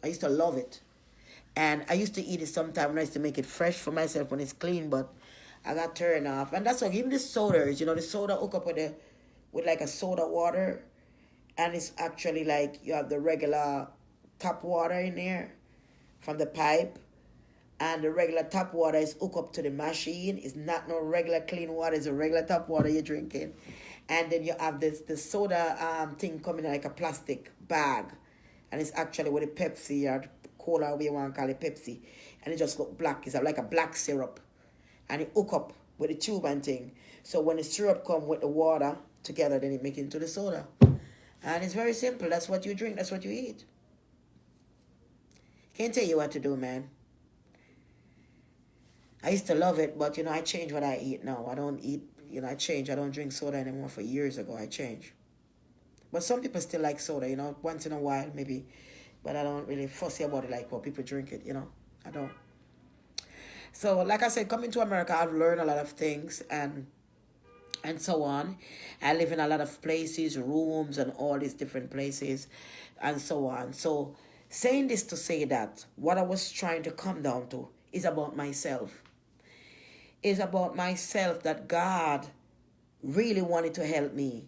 used to love it. And I used to eat it sometimes when I used to make it fresh for myself when it's clean, but I got turned off. And that's why even the sodas, the soda hook up with like a soda water. And it's actually like you have the regular tap water in there from the pipe. And the regular tap water is hooked up to the machine. It's not no regular clean water. It's a regular tap water you're drinking. And then you have the soda thing coming in like a plastic bag. And it's actually with a Pepsi or cola, we want to call it Pepsi, and it just look black. It's like a black syrup, and it hook up with the tube and thing. So when the syrup come with the water together, then it make it into the soda, and it's very simple. That's what you drink. That's what you eat. Can't tell you what to do, man. I used to love it, but I changed what I eat now. I don't eat. I changed. I don't drink soda anymore. For years ago, I changed. But some people still like soda. Once in a while, maybe. But I don't really fussy about it like what people drink it, I don't. So, like I said, coming to America, I've learned a lot of things and so on. I live in a lot of places, rooms, and all these different places, and so on. So, saying this to say that what I was trying to come down to is about myself. It's about myself that God really wanted to help me,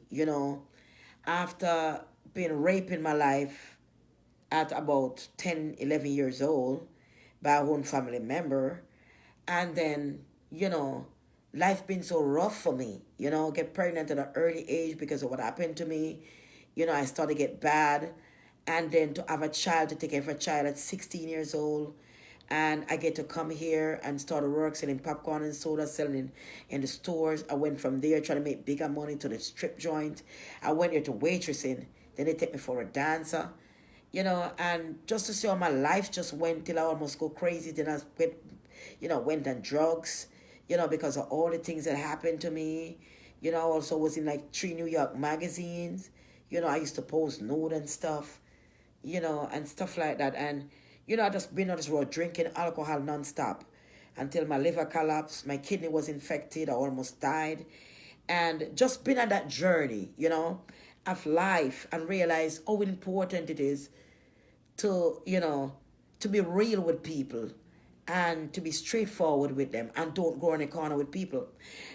after being raped in my life at about 10, 11 years old by a own family member. And then, life been so rough for me, get pregnant at an early age because of what happened to me. I started to get bad. And then to have a child, to take care of a child at 16 years old. And I get to come here and start to work selling popcorn and soda, selling in the stores. I went from there trying to make bigger money to the strip joint. I went there to waitressing. Then they take me for a dancer. And just to see how my life just went till I almost go crazy. Then I went on drugs, because of all the things that happened to me. I also was in like 3 New York magazines. I used to post nude and stuff, and stuff like that. And, I just been on this road drinking alcohol nonstop until my liver collapsed. My kidney was infected. I almost died. And just been on that journey, of life and realize how important it is to, to be real with people and to be straightforward with them and don't go in a corner with people.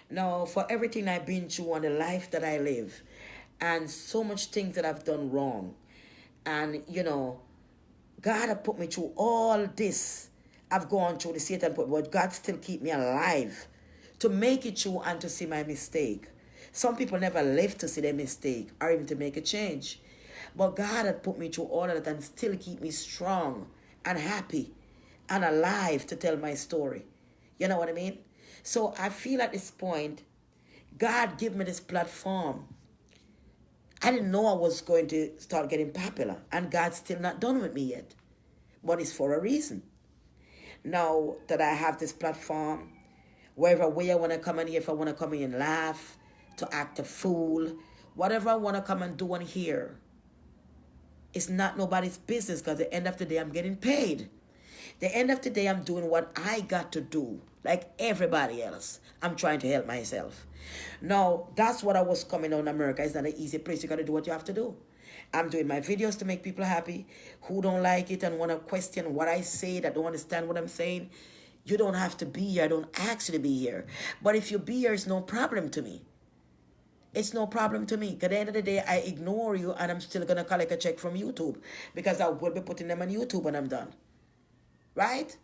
Now, for everything I've been through and the life that I live and so much things that I've done wrong and, God have put me through all this. I've gone through the Satan put, but God still keep me alive to make it through and to see my mistake. Some people never live to see their mistake or even to make a change. But God had put me through all of that and still keep me strong and happy and alive to tell my story. You know what I mean? So I feel at this point, God gave me this platform. I didn't know I was going to start getting popular. And God's still not done with me yet. But it's for a reason. Now that I have this platform, wherever way I want to come in here, if I want to come in and laugh, to act a fool, whatever I want to come and do on here, it's not nobody's business because at the end of the day, I'm getting paid. The end of the day, I'm doing what I got to do, like everybody else. I'm trying to help myself. Now, that's what I was coming on in America. It's not an easy place. You got to do what you have to do. I'm doing my videos to make people happy. Who don't like it and want to question what I say, that don't understand what I'm saying, you don't have to be here. I don't ask you to be here. But if you be here, it's no problem to me. It's no problem to me. Because at the end of the day, I ignore you and I'm still going to collect a check from YouTube. Because I will be putting them on YouTube when I'm done. Right?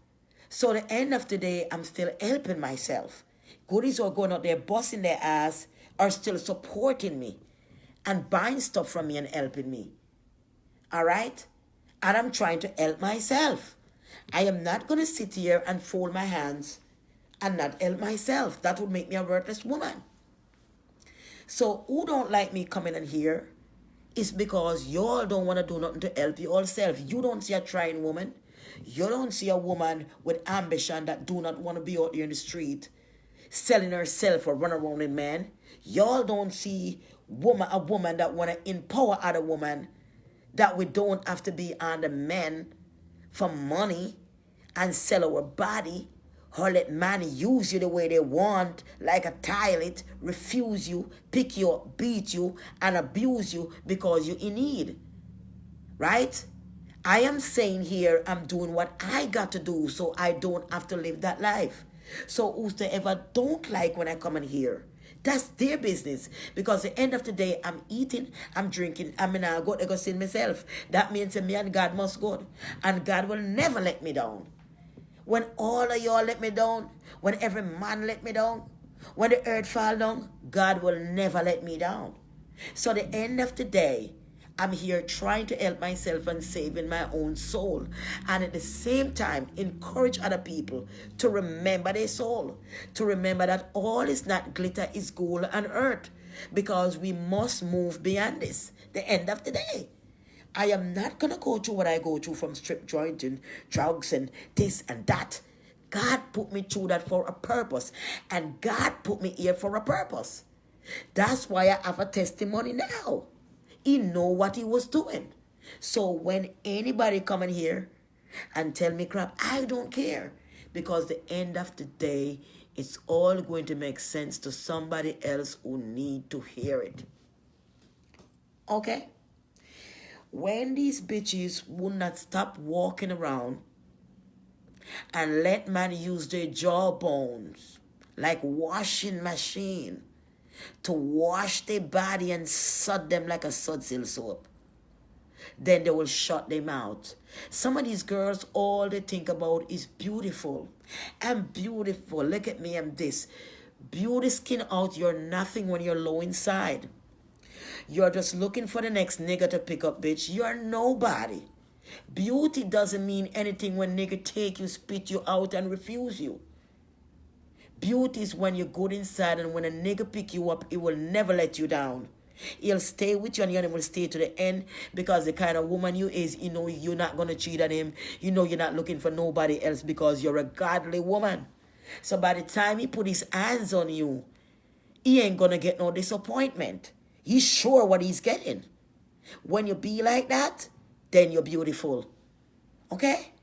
So at the end of the day, I'm still helping myself. Goodies who are going out there busting their ass are still supporting me and buying stuff from me and helping me. All right? And I'm trying to help myself. I am not going to sit here and fold my hands and not help myself. That would make me a worthless woman. So who don't like me coming in here is because y'all don't want to do nothing to help yourself. You don't see a trying woman. You don't see a woman with ambition that do not want to be out there in the street selling herself or run around with men. Y'all don't see a woman that want to empower other women, that we don't have to be under men for money and sell our body or let man use you the way they want, like a toilet, refuse you, pick you up, beat you, and abuse you because you're in need. Right? I am saying here, I'm doing what I got to do so I don't have to live that life. So whosoever don't like when I come in here, that's their business. Because at the end of the day, I'm eating, I'm drinking, I mean, I go see myself. That means me and God must go. And God will never let me down. When all of y'all let me down, when every man let me down, when the earth fall down, God will never let me down. So at the end of the day, I'm here trying to help myself and saving my own soul. And at the same time, encourage other people to remember their soul. To remember that all is not glitter, is gold and earth. Because we must move beyond this. The end of the day. I am not going to go through what I go through from strip joint and drugs and this and that. God put me through that for a purpose. And God put me here for a purpose. That's why I have a testimony now. He know what he was doing. So when anybody come in here and tell me crap, I don't care. Because the end of the day, it's all going to make sense to somebody else who need to hear it. Okay? When these bitches would not stop walking around and let man use their jawbones like washing machine to wash their body and sud them like a sudsil soap, then they will shut them out. Some of these girls, all they think about is beautiful. I'm beautiful. Look at me, I'm this. Beauty skin out, you're nothing when you're low inside. You're just looking for the next nigga to pick up, bitch. You're nobody. Beauty doesn't mean anything when nigga take you, spit you out, and refuse you. Beauty is when you're good inside, and when a nigga pick you up, he will never let you down. He'll stay with you and he will stay to the end, because the kind of woman you is, you know you're not going to cheat on him. You know you're not looking for nobody else because you're a godly woman. So by the time he put his hands on you, he ain't going to get no disappointment. He's sure what he's getting. When you be like that, then you're beautiful. Okay?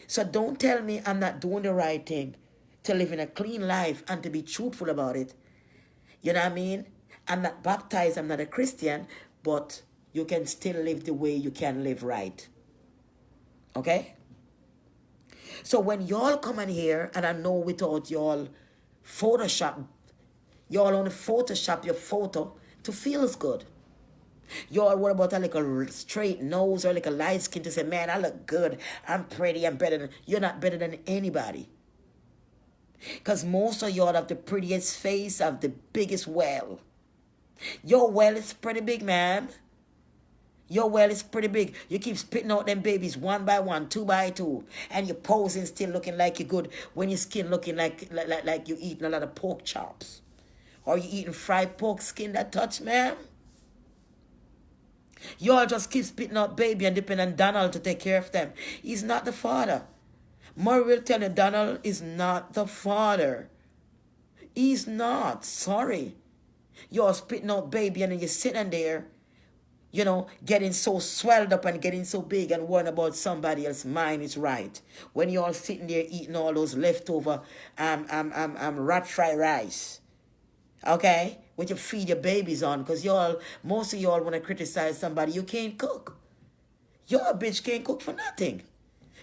So don't tell me I'm not doing the right thing to live in a clean life and to be truthful about it. You know what I mean? I'm not baptized, I'm not a Christian, but you can still live the way you can live right. Okay? So when y'all come in here, and I know without y'all Photoshop, y'all only Photoshop your photo to feel good. Y'all worry about a little straight nose or like a light skin to say, man, I look good, I'm pretty, I'm better than... You're not better than anybody. Because most of y'all have the prettiest face, have the biggest well. Your well is pretty big, man. Your well is pretty big. You keep spitting out them babies one by one, two by two. And you're posing still looking like you're good when your skin looking like you're eating a lot of pork chops. Or you eating fried pork skin that touch, man. Y'all just keep spitting out baby and depend on Donald to take care of them. He's not the father. Murray will tell you Donald is not the father. He's not. Sorry. You're spitting out baby and then you're sitting there, you know, getting so swelled up and getting so big and worrying about somebody else's mind is right. When you're all sitting there eating all those leftover rat fried rice. Okay? What you feed your babies on, because most of y'all want to criticize somebody. You can't cook. Your bitch can't cook for nothing.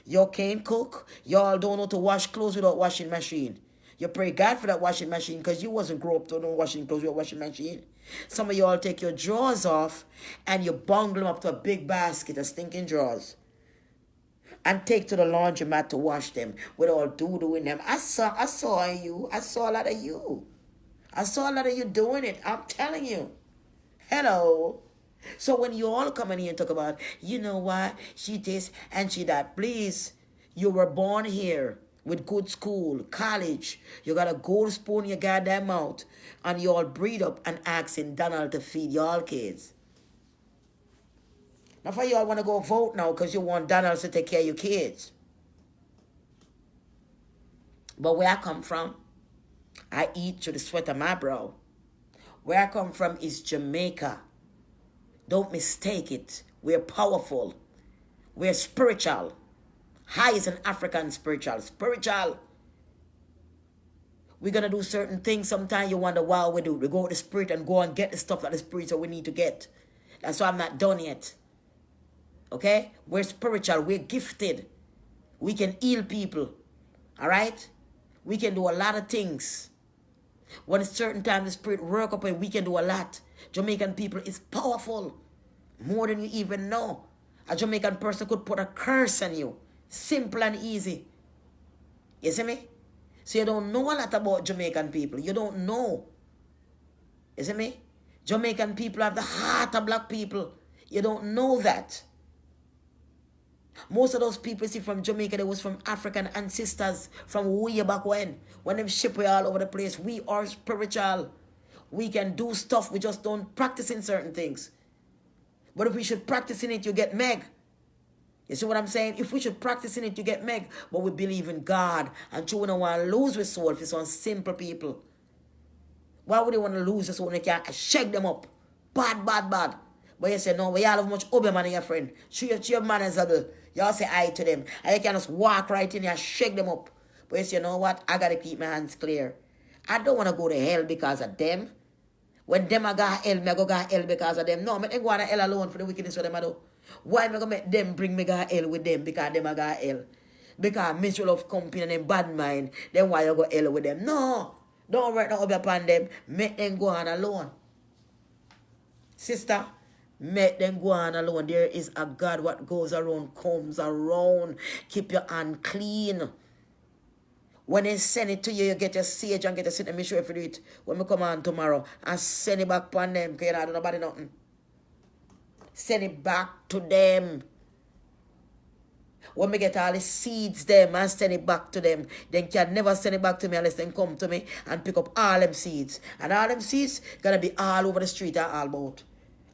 You can't cook. Y'all don't know to wash clothes without washing machine. You pray God for that washing machine because you wasn't grow up to no washing clothes with a washing machine. Some of y'all take your drawers off and you bungle them up to a big basket of stinking drawers and take to the laundromat to wash them with all doo-doo in them. I saw you. I saw a lot of you. I saw a lot of you doing it. I'm telling you. Hello. So when you all come in here and talk about, you know what, she this and she that, please, you were born here with good school, college. You got a gold spoon in your goddamn mouth. And you all breed up and asking Donald to feed y'all kids. Now for y'all want to go vote now because you want Donald to take care of your kids. But where I come from, I eat through the sweat of my brow. Where I come from is Jamaica. Don't mistake it. We're powerful. We're spiritual. High is an African spiritual. Spiritual. We're going to do certain things. Sometimes you wonder why we do. We go with the spirit and go and get the stuff that the spirit said we need to get. That's why I'm not done yet. Okay? We're spiritual. We're gifted. We can heal people. All right? We can do a lot of things. When it's certain time the spirit work up and we can do a lot. Jamaican people is powerful. More than you even know. A Jamaican person could put a curse on you. Simple and easy. You see me? So you don't know a lot about Jamaican people. You don't know. You see me? Jamaican people have the heart of black people. You don't know that. Most of those people see from Jamaica, they was from African ancestors from way back when. When them ship were all over the place. We are spiritual. We can do stuff. We just don't practice in certain things. But if we should practice in it, you get meg. You see what I'm saying? If we should practice in it, you get meg. But we believe in God. And you don't want to lose with soul for some simple people. Why would they want to lose the soul when they can't shake them up? Bad, bad, bad. But you say, no, we all have much over man in your friend. Show your manners. Y'all say hi to them. And you can just walk right in here and shake them up. But you say, you know what? I got to keep my hands clear. I don't want to go to hell because of them. When them I got hell, me I go got hell because of them. No, me go to hell alone for the wickedness what them I do. Why am I going to make them bring me got hell with them because them I got hell? Because me love company and them bad mind. Then why you go hell with them? No. Don't work no upon them. Make them go on alone. Sister, make them go on alone. There is a God what goes around, comes around. Keep your hand clean. When they send it to you, you get your sage and get your sit and make sure if you do it. When we come on tomorrow, and send it back upon them, because you don't do nobody nothing. Send it back to them. When we get all the seeds them and send it back to them, then can never send it back to me unless they come to me and pick up all them seeds. And all them seeds gonna be all over the street and all about.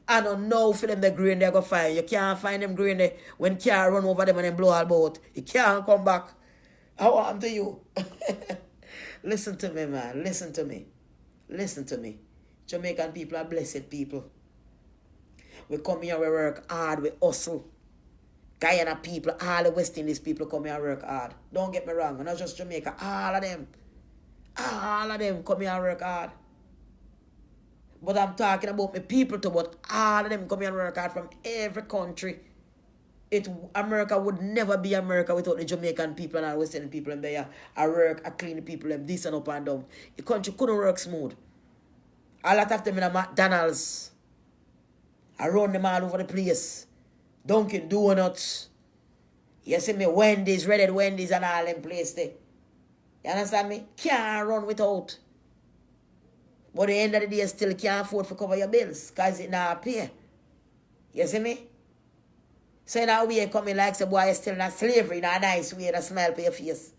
I don't know for them the green they go find. You can't find them green there when car run over them and then blow all about. You can't come back. I want to you. Listen to me, man. Listen to me. Listen to me. Jamaican people are blessed people. We come here, we work hard, we hustle. Guyana people, all the West Indies people come here and work hard. Don't get me wrong, not just Jamaica, all of them. All of them come here and work hard. But I'm talking about my people too, but all of them come here and work hard from every country. America would never be America without the Jamaican people and all West Indian people and there. I work, I clean the people, them this and up and down. The country couldn't work smooth. A lot of them in a McDonald's. I run them all over the place. Dunkin' Donuts. You see me, Wendy's, Red Wendy's and all them places there. You understand me? Can't run without. But at the end of the day, still can't afford to cover your bills because it not pay. You see me? So in a way, coming like say, boy, you're still in slavery in a nice way, that smile for your face.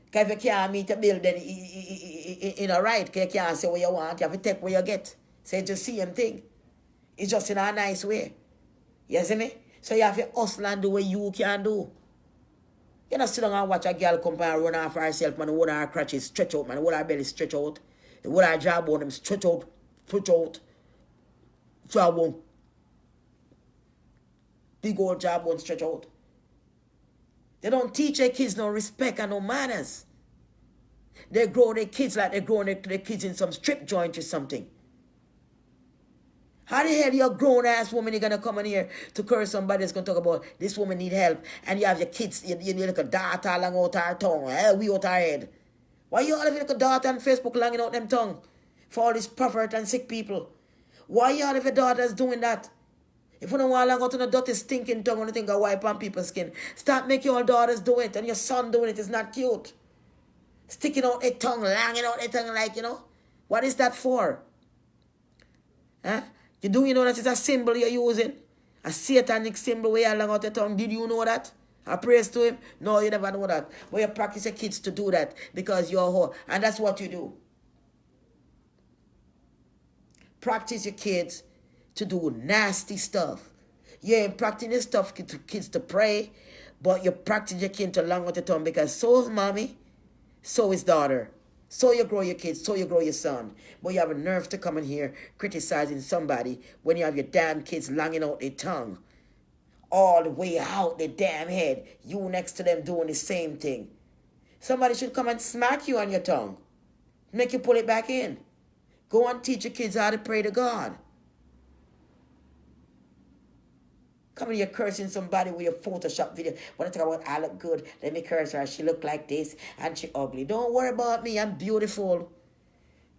Because if you can't meet a bill, then you know, right, because you can't say what you want, you have to take what you get. So it's the same thing. It's just in a nice way. You see me? So you have to hustle and do what you can do. You don't sit down and watch a girl come and run off herself, man, the whole her crutches stretch out, man, the whole her belly stretch out. The whole her jawbone them stretch out, push out. Jawbone. Big old jawbone stretch out. They don't teach their kids no respect and no manners. They grow their kids like they grow their kids in some strip joint or something. How the hell you a grown-ass woman, you're going to come in here to curse somebody that's going to talk about this woman need help, and you have your kids, you little daughter along out her tongue, we out her head. Why you all have your daughter on Facebook langing out them tongue for all these pervert and sick people? Why you all have your daughters doing that? If you don't want to go to the dirty stinking tongue, only thing I wipe on people's skin. Start making your daughters do it and your son doing it. It's not cute. Sticking out a tongue, langing out a tongue like, What is that for? Huh? You know that it's a symbol you're using? A satanic symbol where you lang out your tongue. Did you know that? I praise to him? No, you never know that. But you practice your kids to do that because you're a whore. And that's what you do. Practice your kids to do nasty stuff. You ain't practicing stuff to kids to pray, but you practice your kid to long with the tongue because so is mommy, so is daughter. So you grow your kids, so you grow your son. But you have a nerve to come in here criticizing somebody when you have your damn kids longing out their tongue. All the way out their damn head. You next to them doing the same thing. Somebody should come and smack you on your tongue. Make you pull it back in. Go and teach your kids how to pray to God. Come in here cursing somebody with your Photoshop video. When I talk about I look good, let me curse her. She look like this and she ugly. Don't worry about me. I'm beautiful.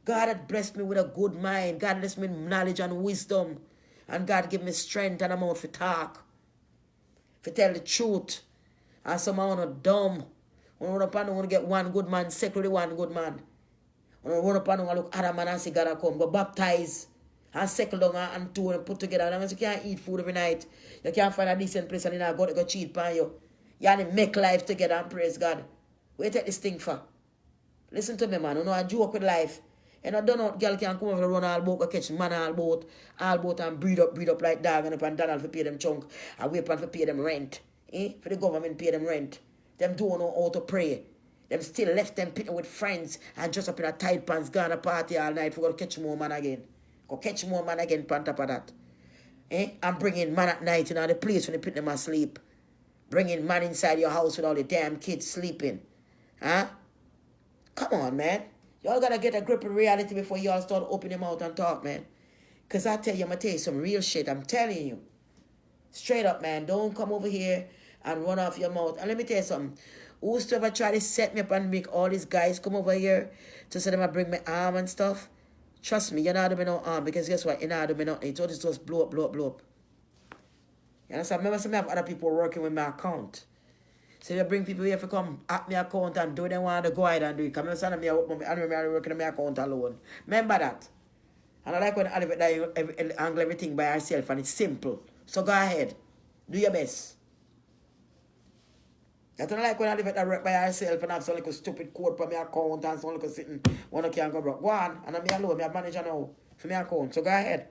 God had blessed me with a good mind. God blessed me with knowledge and wisdom. And God give me strength and I'm out for talk. For tell the truth. And some are not dumb. When I run up and I want to get one good man, secretly one good man. When I run up and I look at a man and say God come, go baptize. And settle down and two and put together. And you can't eat food every night. You can't find a decent place and you go cheat on you. You have to make life together and praise God. Where you take this thing for? Listen to me, man. You know, I joke with life. And I don't know, girl can come over and run all boat, go catch man all boat and breed up like dog and up and Donald for pay them chunk. And wait for pay them rent. For the government pay them rent. Them don't know how to pray. Them still left them pitting with friends and just up in a tight pants, gone a party all night for go catch more man again. Go catch more man again on top of that. And bringing man at night in the place when they put them asleep. Bringing man inside your house with all the damn kids sleeping. Huh? Come on, man. Y'all gotta get a grip of reality before y'all start opening your mouth and talk, man. Because I tell you, I'm gonna tell you some real shit. I'm telling you. Straight up, man. Don't come over here and run off your mouth. And let me tell you something. Whosoever try to set me up and make all these guys come over here to say them I bring my arm and stuff. Trust me, you're not doing no arm because guess what? You're not doing nothing. It's all just blow up. You understand? Remember, some have other people working with my account. So you bring people here to come at my account and do they want to go ahead and do it. Come and send me I remember working on my account alone. Remember that. And I like when Oliver angle everything by herself and it's simple. So go ahead. Do your best. I don't like when Oliver work by herself and have some little stupid code for my account and some little sitting one can't go broke. Go on. And I'm alone. I'm manager now for my account. So go ahead.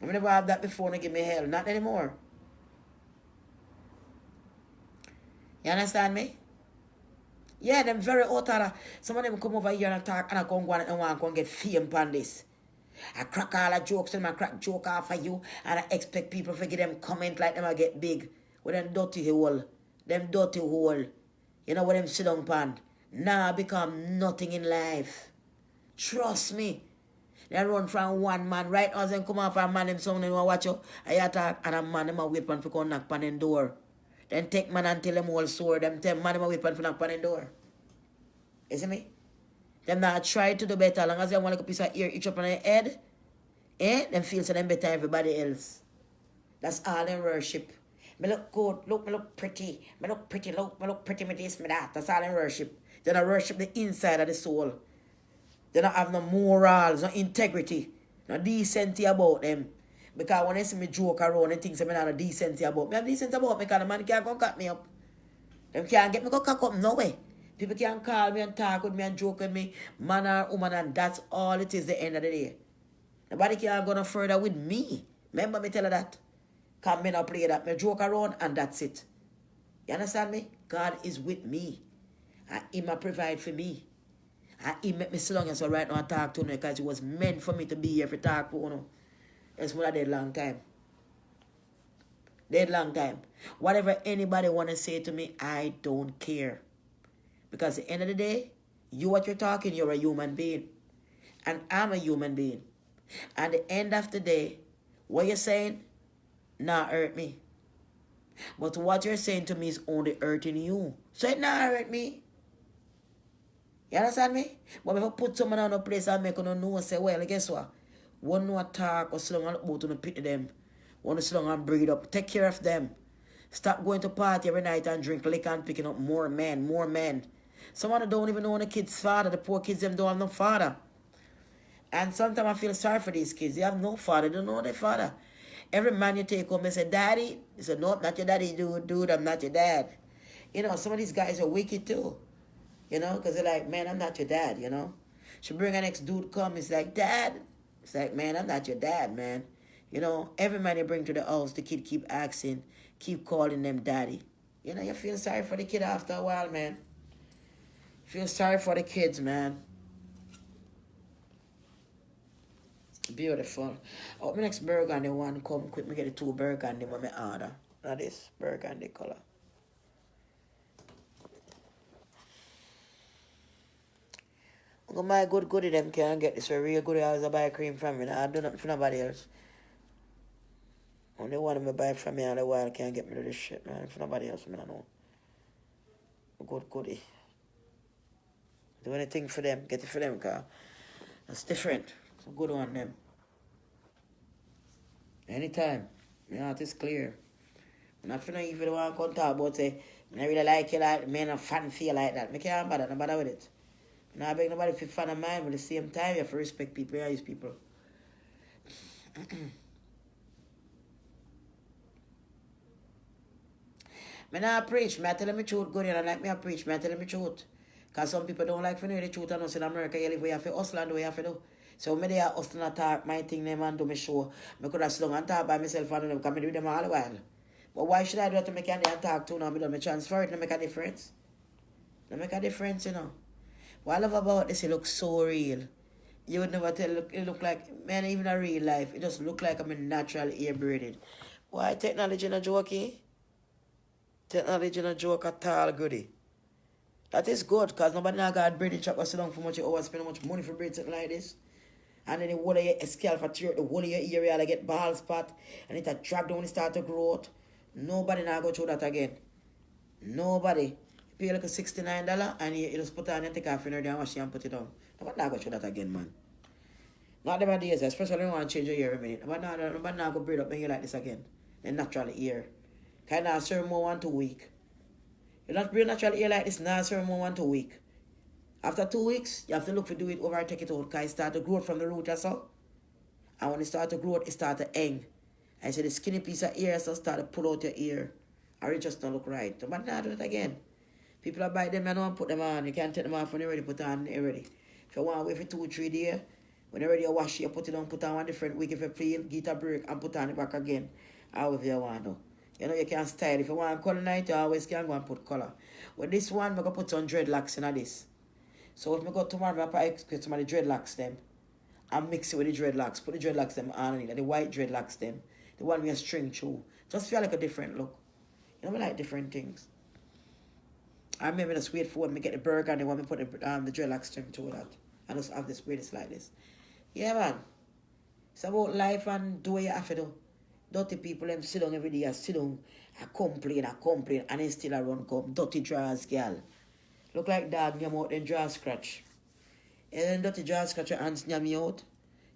I never have that before and they give me hell. Not anymore. You understand me? Yeah, them very out. Some of them come over here and talk and I come go and want to get fame on this. I crack all the jokes and I crack joke off of you and I expect people to give them comment like them I get big. With them dirty hole. Them dirty hole. You know what them sit down pan? Now I become nothing in life. Trust me. They run from one man right now and come off a man them song and watch you. I attack and a man them a wait for come knock on them door. Then take man until them all sore. Them tell man them a weapon for knock on the door. You see me? Them not try to do better. As long as they want like a piece of ear each up on their head, them feel so them better than everybody else. That's all them worship. Me look good, me look pretty. Me look pretty, me look pretty, me this, me that. That's all them worship. They don't worship the inside of the soul. They don't have no morals, no integrity, no decency about them. Because when they see me joke around and things I'm not decency about me, I'm decent about me because the man can't go cut me up. Them can't get me go cock up no way. People can call me and talk with me and joke with me, man or woman, and that's all it is the end of the day. Nobody can go no further with me. Remember me tell her that. Because me not play that. Me joke around and that's it. You understand me? God is with me. And He might provide for me. And He make me so long as so right now I talk to you because it was meant for me to be here to talk to you. It's what I did long time. Dead long time. Whatever anybody want to say to me, I don't care. Because at the end of the day, you what you're talking, you're a human being. And I'm a human being. And at the end of the day, what you're saying, not hurt me. But what you're saying to me is only hurting you. So it not hurt me. You understand me? But if I put someone on a place and make them know and say, well, guess what? One no attack or sit down and look about and pity them. One to sit down and breed up. Take care of them. Stop going to party every night and drink liquor and picking up more men, more men. Someone don't even know the kid's father. The poor kids them don't have no father. And sometimes I feel sorry for these kids. They have no father. They don't know their father. Every man you take home and say, Daddy. He said, no, not your daddy, dude, I'm not your dad. You know, some of these guys are wicked too. You know, because they're like, man, I'm not your dad, you know. She bring an ex-dude come, it's like, Dad. It's like, man, I'm not your dad, man. You know, every man you bring to the house, the kid keep asking, keep calling them daddy. You know, you feel sorry for the kid after a while, man. You feel sorry for the kids, man. Beautiful. Oh, my next burgundy one come quick. Me get the 2 burgundy when I order. Now this burgundy color. My goody them can't get this. A real goody house I buy cream from me. I do nothing for nobody else. Only one of me buy from me all the while can't get me to this shit, man. For nobody else, man, I know. Good goody. Do anything for them. Get it for them, cause that's different. It's a good one, them. Anytime. My heart is clear. I'm not finna even want to come talk about say, I really like you like, man, a fan feel like that. I can't bother, no bother with it. Now I beg nobody to fan of mine, but at the same time, you have to respect people, you use people. I not preach, I tell them the truth, good, and like me I preach, I tell them the truth. Because some people don't like to know the truth, and us in America, you live where you have to hustle and do what you have to do. So when they are hustling and talk my thing, them and do my show, I could have sit down and talk by myself and do them, because I do them all the while. But why should I do that to make any talk to now? I don't transfer it, no make a difference. No make a difference, you know. What I love about this, it looks so real. You would never tell it look like, man, even in real life, it just look like I'm a natural ear braided. Why technology in a joke, eh? Technology in a joke at all, goody. That is good, because nobody now got braided chop or sit down for much you always spend much money for braid something like this. And then the whole of your scalp for the whole of your area, like get bald spot, and it a drag down when it start to grow out. Nobody now go through that again. Nobody. You pay like a $69 and you just put it on and take off your hair and wash it and put it on. Nobody now go through that again, man. Not them days, especially when you want to change your hair every minute. Nobody now go braid up and you like this again. The natural ear. Kind of serve more 1 2 week. You not braid natural ear like this, now serve more 1 2 week. After 2 weeks, you have to look for do it over and take it out because it start to grow from the root or so. And when it start to grow, it start to hang. And so the skinny piece of ear so start to pull out your ear. Or it just don't look right. But now do it again. People are buy them and don't put them on. You can't take them off when you're ready, put on they're ready. If you want to wait for 2 3 days, when you're ready to wash it, you put it on, put on one different week. If you feel, get a break and put on it back again. However you want to. You know, you can style. If you want color night, you always can go and put color. With this one, I'm going to put some dreadlocks in this. So if I go tomorrow, I probably get some of the dreadlocks them. And mix it with the dreadlocks. Put the dreadlocks them on it. The white dreadlocks them. The one with a string through. Just feel like a different look. You know, I like different things. I remember just wait for when we get the burger and they want me to put the dreadlocks string through that. And just have this braid like this. Yeah, man. It's about life and do what you have to do. Dirty people, them sit down every day, sit down, I complain, and then still I run come. Dirty drawers, girl. Look like dog, you out then draw scratch. And then dirty draw scratch your hands near me out.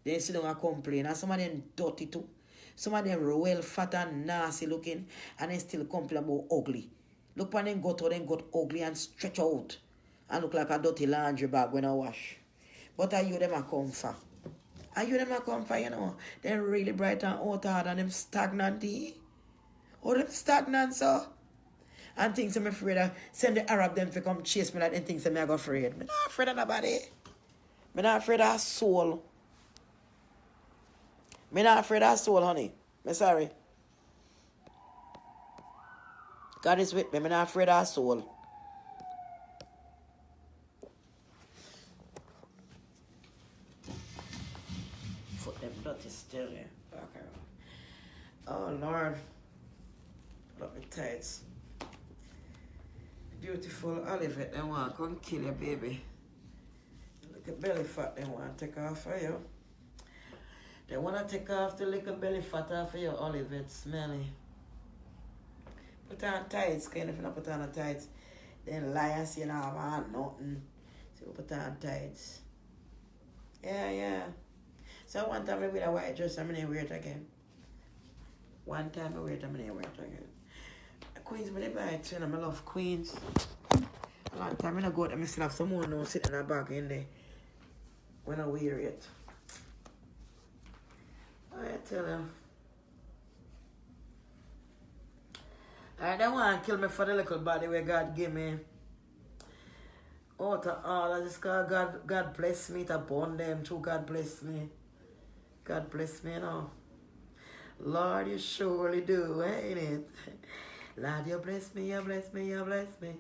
Then sit down and complain. And some of them dirty too. Some of them well fat and nasty looking. And then still complain about ugly. Look when them got ugly and stretch out. And look like a dirty laundry bag when I wash. But are you them a come for? Are you them a come for, you know? They're really bright and out hard and them stagnant, eh? Oh, them stagnant, so? And things I'm afraid of. Send the Arab them to come chase me like them things I'm not afraid. I'm not afraid of nobody. I'm not afraid of soul. I'm not afraid of soul, honey. I'm sorry. God is with me. I'm not afraid of soul. Foot them dirty still here. Okay. Oh, Lord. Put up my tights. Beautiful Olivet, they want to come kill your baby. Look at belly fat, they want to take off for you. They want to take off the little belly fat off of your Olivet, smelly. Put on tights, because if you not put on the tights, then lie and say, no, I want nothing. So put on tights. Yeah, yeah. So one time I wear a white dress, I'm going to wear it again. One time I wear it, I'm going to wear it again. Queens, I buy it, and I love Queens. A long time I go out and I still have some more now sitting in the bag in there when I wear it. I tell you. I don't want to kill me for the little body where God give me. Out of all, I just call God bless me to bond them too. God bless me. God bless me, you know. Lord, you surely do, ain't it? Lord, you bless me, you bless me, you bless me.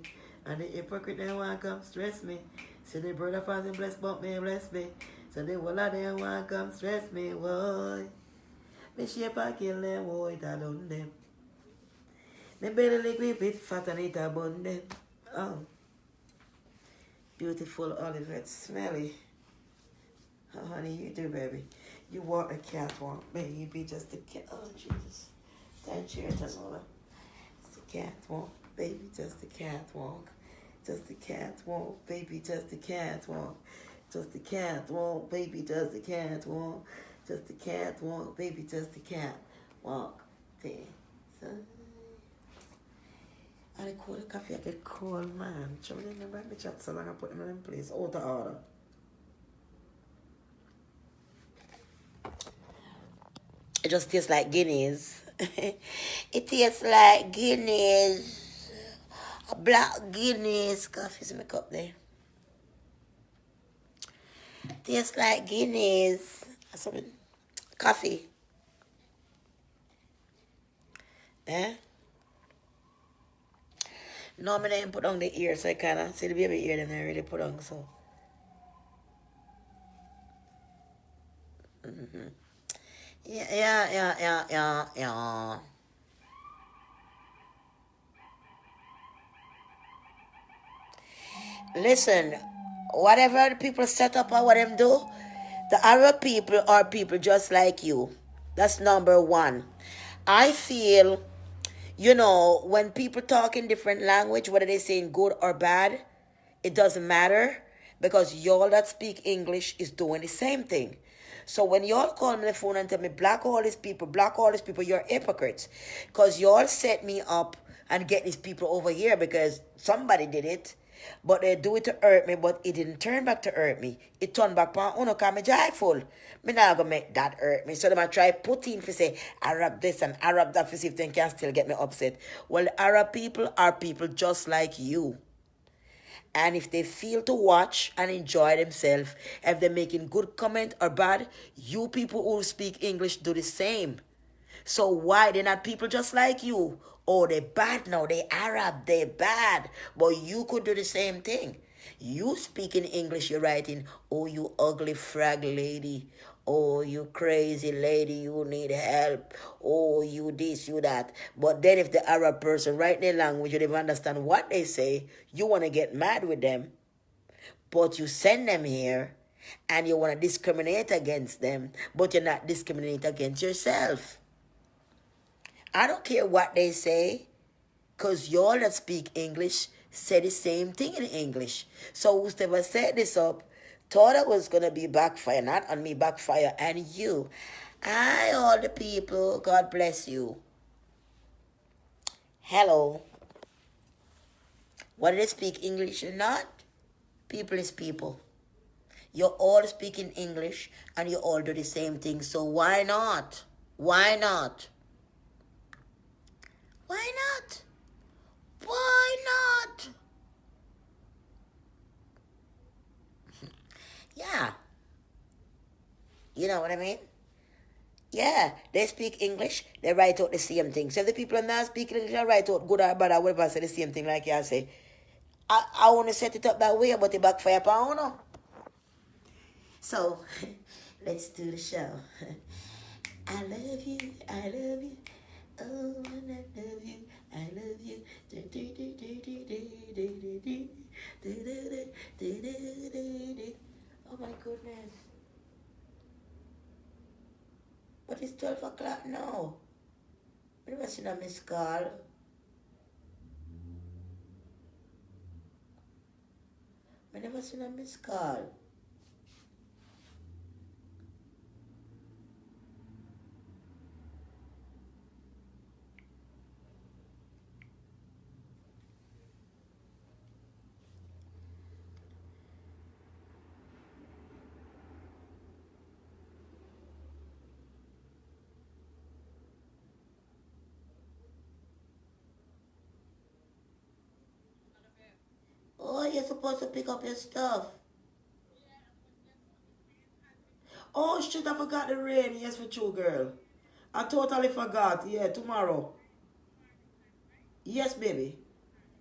And the hypocrite they want to come stress me. See the brother father bless but me, bless me. So the whole of them want to come stress me, boy. Me shape and kill them, boy, it alone them. Me belly liquid fit fat and it abundant. Oh. Beautiful olive red, smelly. Oh, honey, you do, baby. You walk the catwalk, baby, just the cat. Oh, Jesus. Thank you, Mother. It's the catwalk, baby, just the catwalk. Just the catwalk, baby, just the catwalk. Just the catwalk, baby, just the catwalk. Just the catwalk, baby, just the catwalk. There. So, I call the coffee, I get cold, man. Show me the number, me chat so long I put them in place. Out of order. It just tastes like Guinness. It tastes like Guinness. A black Guinness. Coffee's in my cup there. Tastes like Guinness. Something. Coffee. Eh? No, I didn't put on the ear, so I kind of see the baby ear then I already put on, so. Mm-hmm. Yeah. Listen, whatever the people set up or what them do, the Arab people are people just like you. That's number one. I feel, when people talk in different language, whether they saying good or bad, it doesn't matter because y'all that speak English is doing the same thing. So when y'all call me on the phone and tell me block all these people, you're hypocrites. Because y'all set me up and get these people over here because somebody did it. But they do it to hurt me, but it didn't turn back to hurt me. It turned back on uno because I'm joyful. Me not gonna make that hurt me. So they might try put in for say Arab this and Arab that for see if they can still get me upset. Well, the Arab people are people just like you. And if they feel to watch and enjoy themselves, if they're making good comment or bad, you people who speak English do the same. So why they're not people just like you? Oh, they're bad now. They Arab. They're bad. But you could do the same thing. You speak in English, you're writing, oh, you ugly frag lady. Oh, you crazy lady, you need help. Oh, you this, you that. But then if the Arab person write their language, you don't even understand what they say, you want to get mad with them. But you send them here and you want to discriminate against them, but you're not discriminating against yourself. I don't care what they say, because y'all that speak English say the same thing in English. So whoever set this up thought it was going to be backfire, not on me, backfire, and you. Hi, all the people. God bless you. Hello. Whether they speak English or not, people is people. You're all speaking English, and you all do the same thing. So why not? Why not? Why not? Why not? Yeah. You know what I mean? Yeah, they speak English, they write out the same thing. So if the people are not speaking English, they write out good or bad or whatever, say the same thing like you say. I want to set it up that way, but it backfire upon you. So, let's do the show. I love you, I love you. Oh, and I love you, I love you. Oh my goodness. But it's 12 o'clock now. What was in a missed call? I never seen a missed call. Oh, you're supposed to pick up your stuff. Oh shit, I forgot the rain. Yes, for true, girl. I totally forgot. Yeah, tomorrow. Yes, baby.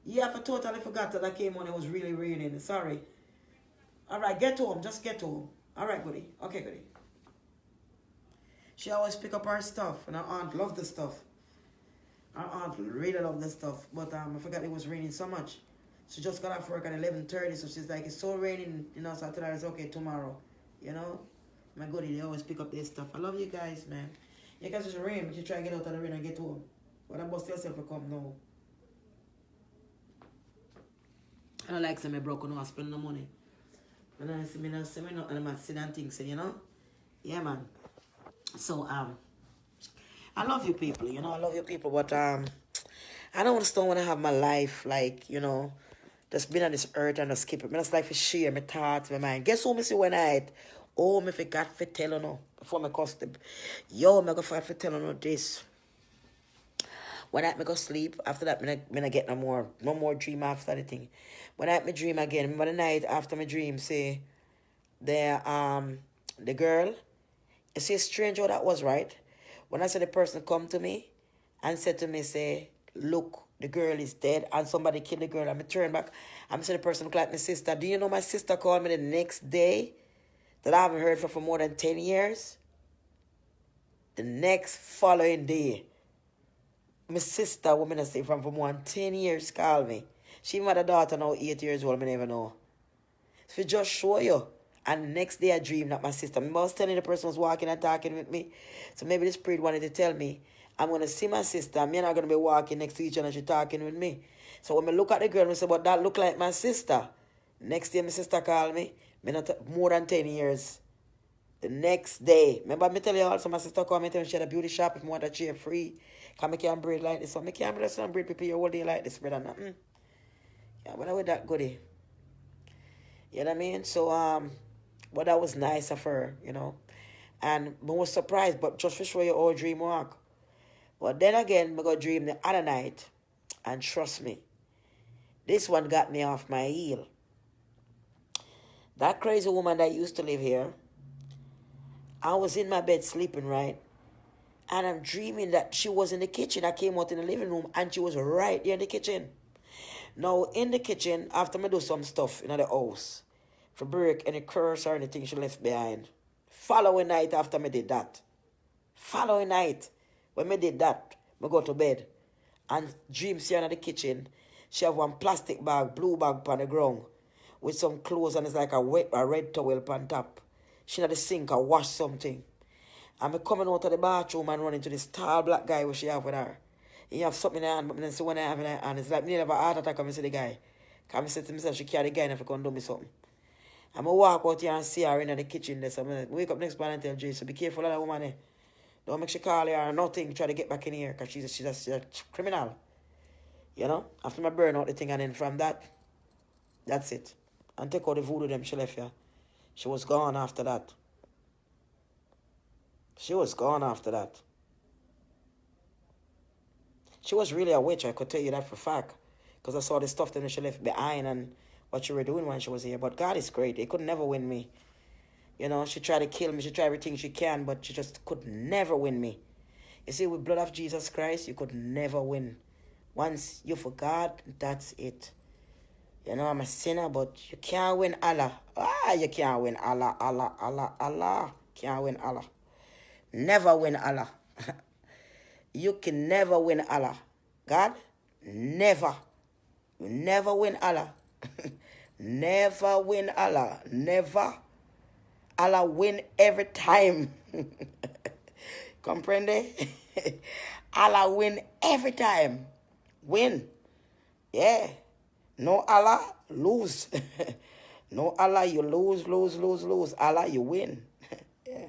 Yeah, I totally forgot that I came on. It was really raining. Sorry. All right, get home. Just get home. All right, goody. Okay, goody. She always pick up her stuff, and her aunt love the stuff. Her aunt really love the stuff, but I forgot it was raining so much. She just got off work at 11:30, so she's like, it's so raining, so I told her it's okay tomorrow, you know. My goodie, they always pick up their stuff. I love you guys, man. You guys just rain, but you try to get out of the rain and get home. But I bust yourself to come now. I don't like some broke no I spend no money. And I see me not and I'm sitting and things, you know? Yeah, man. So I love you people, I love you people, but I don't understand when I have my life, like, just been on this earth and just skip it. I just like to share my thoughts, my mind. Guess who me see when I oh, me forgot to tell you no before me cost the yo, me go forgot to tell you no this. When I go sleep, after that, me not get no more dream after the thing. When I me dream again, remember the night after my dream, say the girl, you see strange how that was, right? When I said the person come to me and said to me, say, look, the girl is dead and somebody killed the girl. And I turn back, I'm saying the person look like my sister. Do you know my sister called me the next day that I haven't heard from for more than 10 years? The next following day, my sister, woman I say from more than 10 years, called me. She had a daughter now, 8 years old, I never know. So just show you. And the next day I dreamed that my sister, I was telling the person was walking and talking with me. So maybe the spirit wanted to tell me, I'm going to see my sister. Me and I are going to be walking next to each other and she's talking with me. So when I look at the girl, I say, but that look like my sister. Next day my sister called me. More than 10 years. The next day. Remember me tell you also, my sister called me and tell me she had a beauty shop if you want a chair free. Because I can't breed like this. So I can't breed people your whole day like this, brother. Nothing. Yeah, but I with that goodie. You know what I mean? So, but that was nice of her, And I was surprised, but just for show you all dream work. But then again, I got dream the other night. And trust me, this one got me off my heel. That crazy woman that used to live here, I was in my bed sleeping, right? And I'm dreaming that she was in the kitchen. I came out in the living room and she was right there in the kitchen. Now, in the kitchen, after I do some stuff in the house, for break any curse or anything she left behind. Following night after I did that. Following night, when I did that, I go to bed. And dream see her in the kitchen. She have one plastic bag, blue bag on the ground, with some clothes and it's like a red towel on top. She in the sink, I wash something. And me coming out of the bathroom and running to this tall black guy which she have with her. He have something in her hand, but then see when I have in her hand, it's like me never heart attack when I see the guy. Because I said to myself, she carry the guy if I can do me something. I'm going to walk out here and see her in the kitchen there. So I'm going to wake up next morning and tell Jay, so be careful of that woman there. Don't make she call her or nothing, try to get back in here because she's a criminal. After my burn out the thing and then from that, that's it. And take out the voodoo them she left here. She was gone after that. She was gone after that. She was really a witch, I could tell you that for a fact. Because I saw the stuff that she left behind and what she were doing when she was here. But God is great. He could never win me. She tried to kill me. She tried everything she can, but she just could never win me. You see, with blood of Jesus Christ, you could never win. Once you forgot, that's it. I'm a sinner, but you can't win Allah. You can't win Allah, Allah, Allah, Allah. Can't win Allah. Never win Allah. You can never win Allah. God, never. You never win Allah. Never win Allah. Never. Allah win every time. Comprende? Allah win every time. Win. Yeah. No Allah, lose. No Allah, you lose, lose, lose, lose. Allah, you win. Yeah.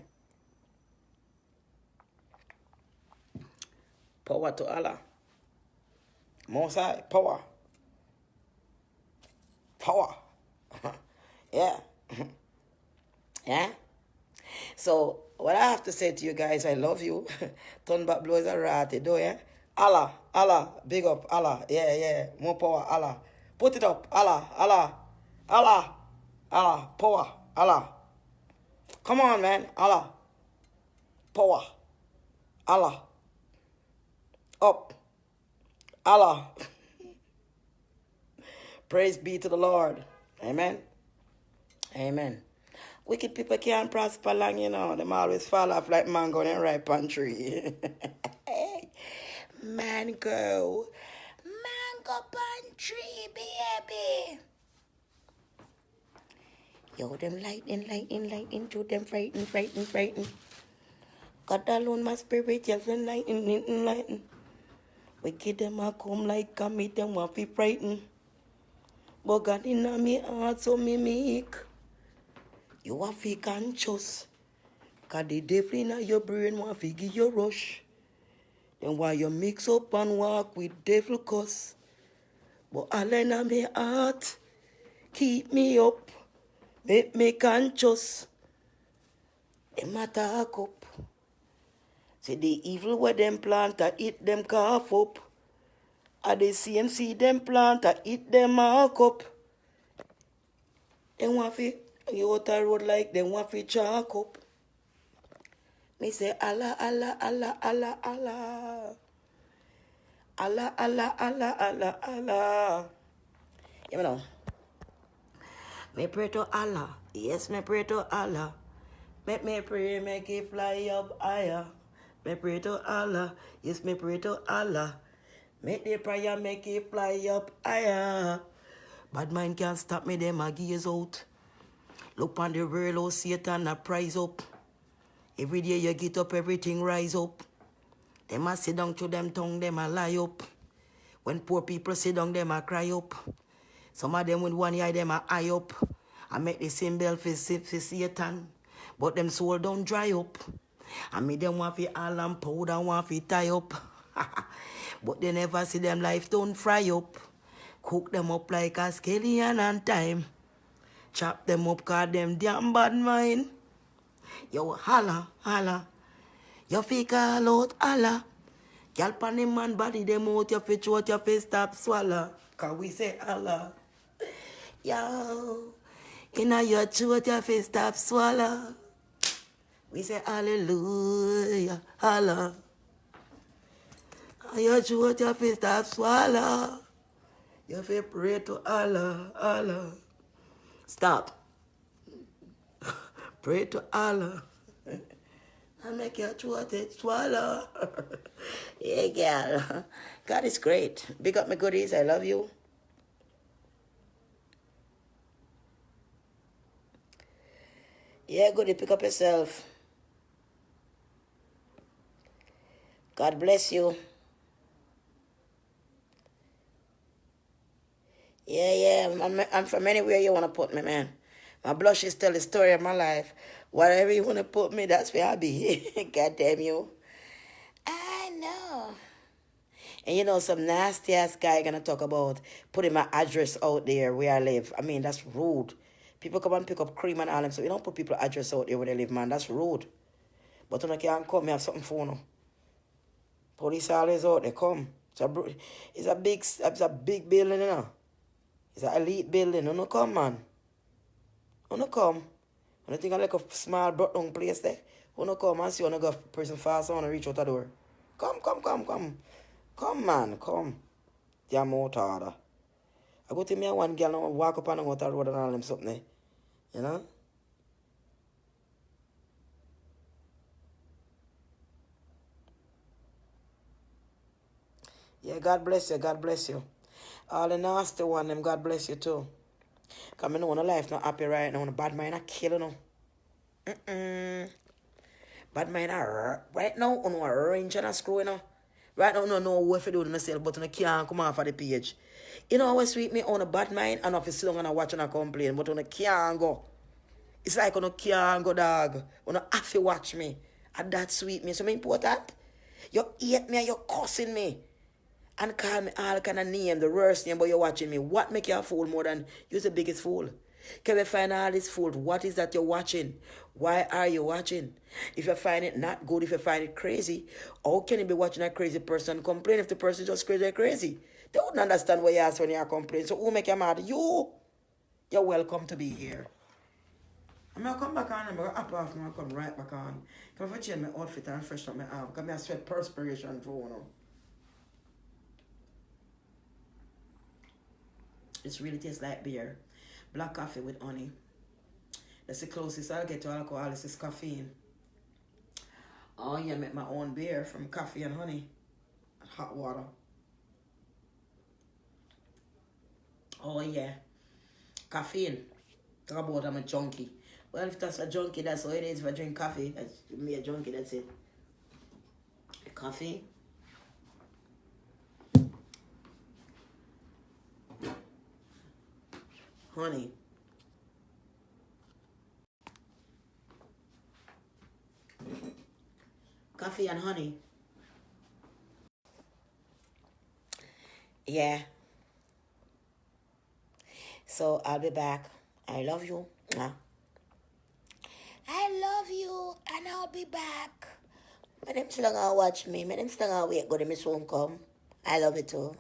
Power to Allah. Most High, power. Power. Yeah. Yeah. So, what I have to say to you guys, I love you. Turn back blows a rat, do yeah? Allah, Allah, big up, Allah. Yeah, yeah. More power, Allah. Put it up, Allah, Allah, Allah, Allah, power, Allah. Come on, man, Allah. Power, Allah. Up, Allah. Praise be to the Lord. Amen. Amen. Wicked people can't prosper long, you know. Them always fall off like mango and ripe on tree. Mango. Mango on tree, baby. Yo, them lightning to them frighten. God alone my spirit, just enlighten. Wicked them a come like a meet them want to frighten. But God in me heart so me meek. You have to be conscious. Because the devil in your brain want to give you a rush. Then why you mix up and walk with devil cuss. But all in my heart, keep me up. Make me conscious. Them attack up. Say the evil where them plant, I eat them cough up. And the same seed them plant, I eat them mark up. Them want to you out the road like them want to chalk up. Me say Allah, Allah, Allah, Allah, Allah. Allah, Allah, Allah, Allah, Allah. You know. Me pray to Allah. Yes, me pray to Allah. Make me pray, make it fly up higher. Me pray to Allah. Yes, me pray to Allah. Make the prayer, make it fly up higher. Bad mind can't stop me, them a gaze out. Look on the world, oh Satan, a prize up. Every day you get up, everything rise up. Them a sit down to them tongue, them a lie up. When poor people sit down, them a cry up. Some of them with one eye, them a eye up. I make the symbol for Satan. But them soul don't dry up. I make them want to all and powder, want to tie up. But they never see them life don't fry up. Cook them up like a scallion on time. Chop them up, cause them damn bad mind. Yo, holla, holla. You fi call out Allah. Girl pan the man body, them out your fi throat, your fi stop swallow. Cause we say Allah. Yo, inna your throat, your fi stop swallow. We say hallelujah, Allah. Your throat, your fi stop swallow. You fi pray to Allah, Allah. Stop. Pray to Allah. And make your throat swallow. Yeah, girl. God is great. Big up my goodies. I love you. Yeah, goodie. Pick up yourself. God bless you. Yeah. I'm from anywhere you want to put me, man. My blushes tell the story of my life. Whatever you want to put me, that's where I'll be. God damn you. I know. And you know, some nasty ass guy gonna talk about putting my address out there where I live. I mean, that's rude. People come and pick up cream and all them, so you don't put people's address out there where they live, man. That's rude. But when I can't come, I have something for them. Police always out, they come. It's a big building, you know. It's an elite building. You know, come, man. You know, come. And I think I like a small brought-down place there. You know, come and see you go person fast, I want to reach out the door. Come. Come, man, come. Damn out order. I go to me and one girl and walk up and go to the road and all them something there. You know? Yeah, God bless you, God bless you. All the nasty one, them God bless you too. Because I know when life not happy right now, when the bad mind are killing them. Bad mind are right now on a range and a screw, you know. Right now, no know what to do with myself, but I can't come off of the page. You know what sweet me on a bad mind and if it's long and I watch and I complain, but I can't go. It's like I can't go, dog. I have to watch me. And that sweet me. So important. You hate me and you're cussing me. And call me all kind of name, the worst name, but you're watching me. What make you a fool more than you're the biggest fool? Can we find all this fool? What is that you're watching? Why are you watching? If you find it not good, if you find it crazy, how can you be watching a crazy person complain if the person is just crazy or crazy? They wouldn't understand what you ask when you are complaining. So who make you mad? You. You're welcome to be here. I'm going to come back on. I'm going to up off. I'm going to come right back on. Come for change my outfit and freshen up my arm. Because I sweat perspiration for one. It really tastes like beer. Black coffee with honey. That's the closest I'll get to alcohol. This is caffeine. Oh yeah, I make my own beer from coffee and honey. And hot water. Oh yeah. Caffeine. Talk about I'm a junkie. Well, if that's a junkie, that's all it is. If I drink coffee, that's me a junkie, that's it. Coffee. Honey. Coffee and honey. Yeah. So I'll be back. I love you. I love you and I'll be back. My name's still gonna watch me. My name's still gonna wait. Go to Miss Home come. I love it too.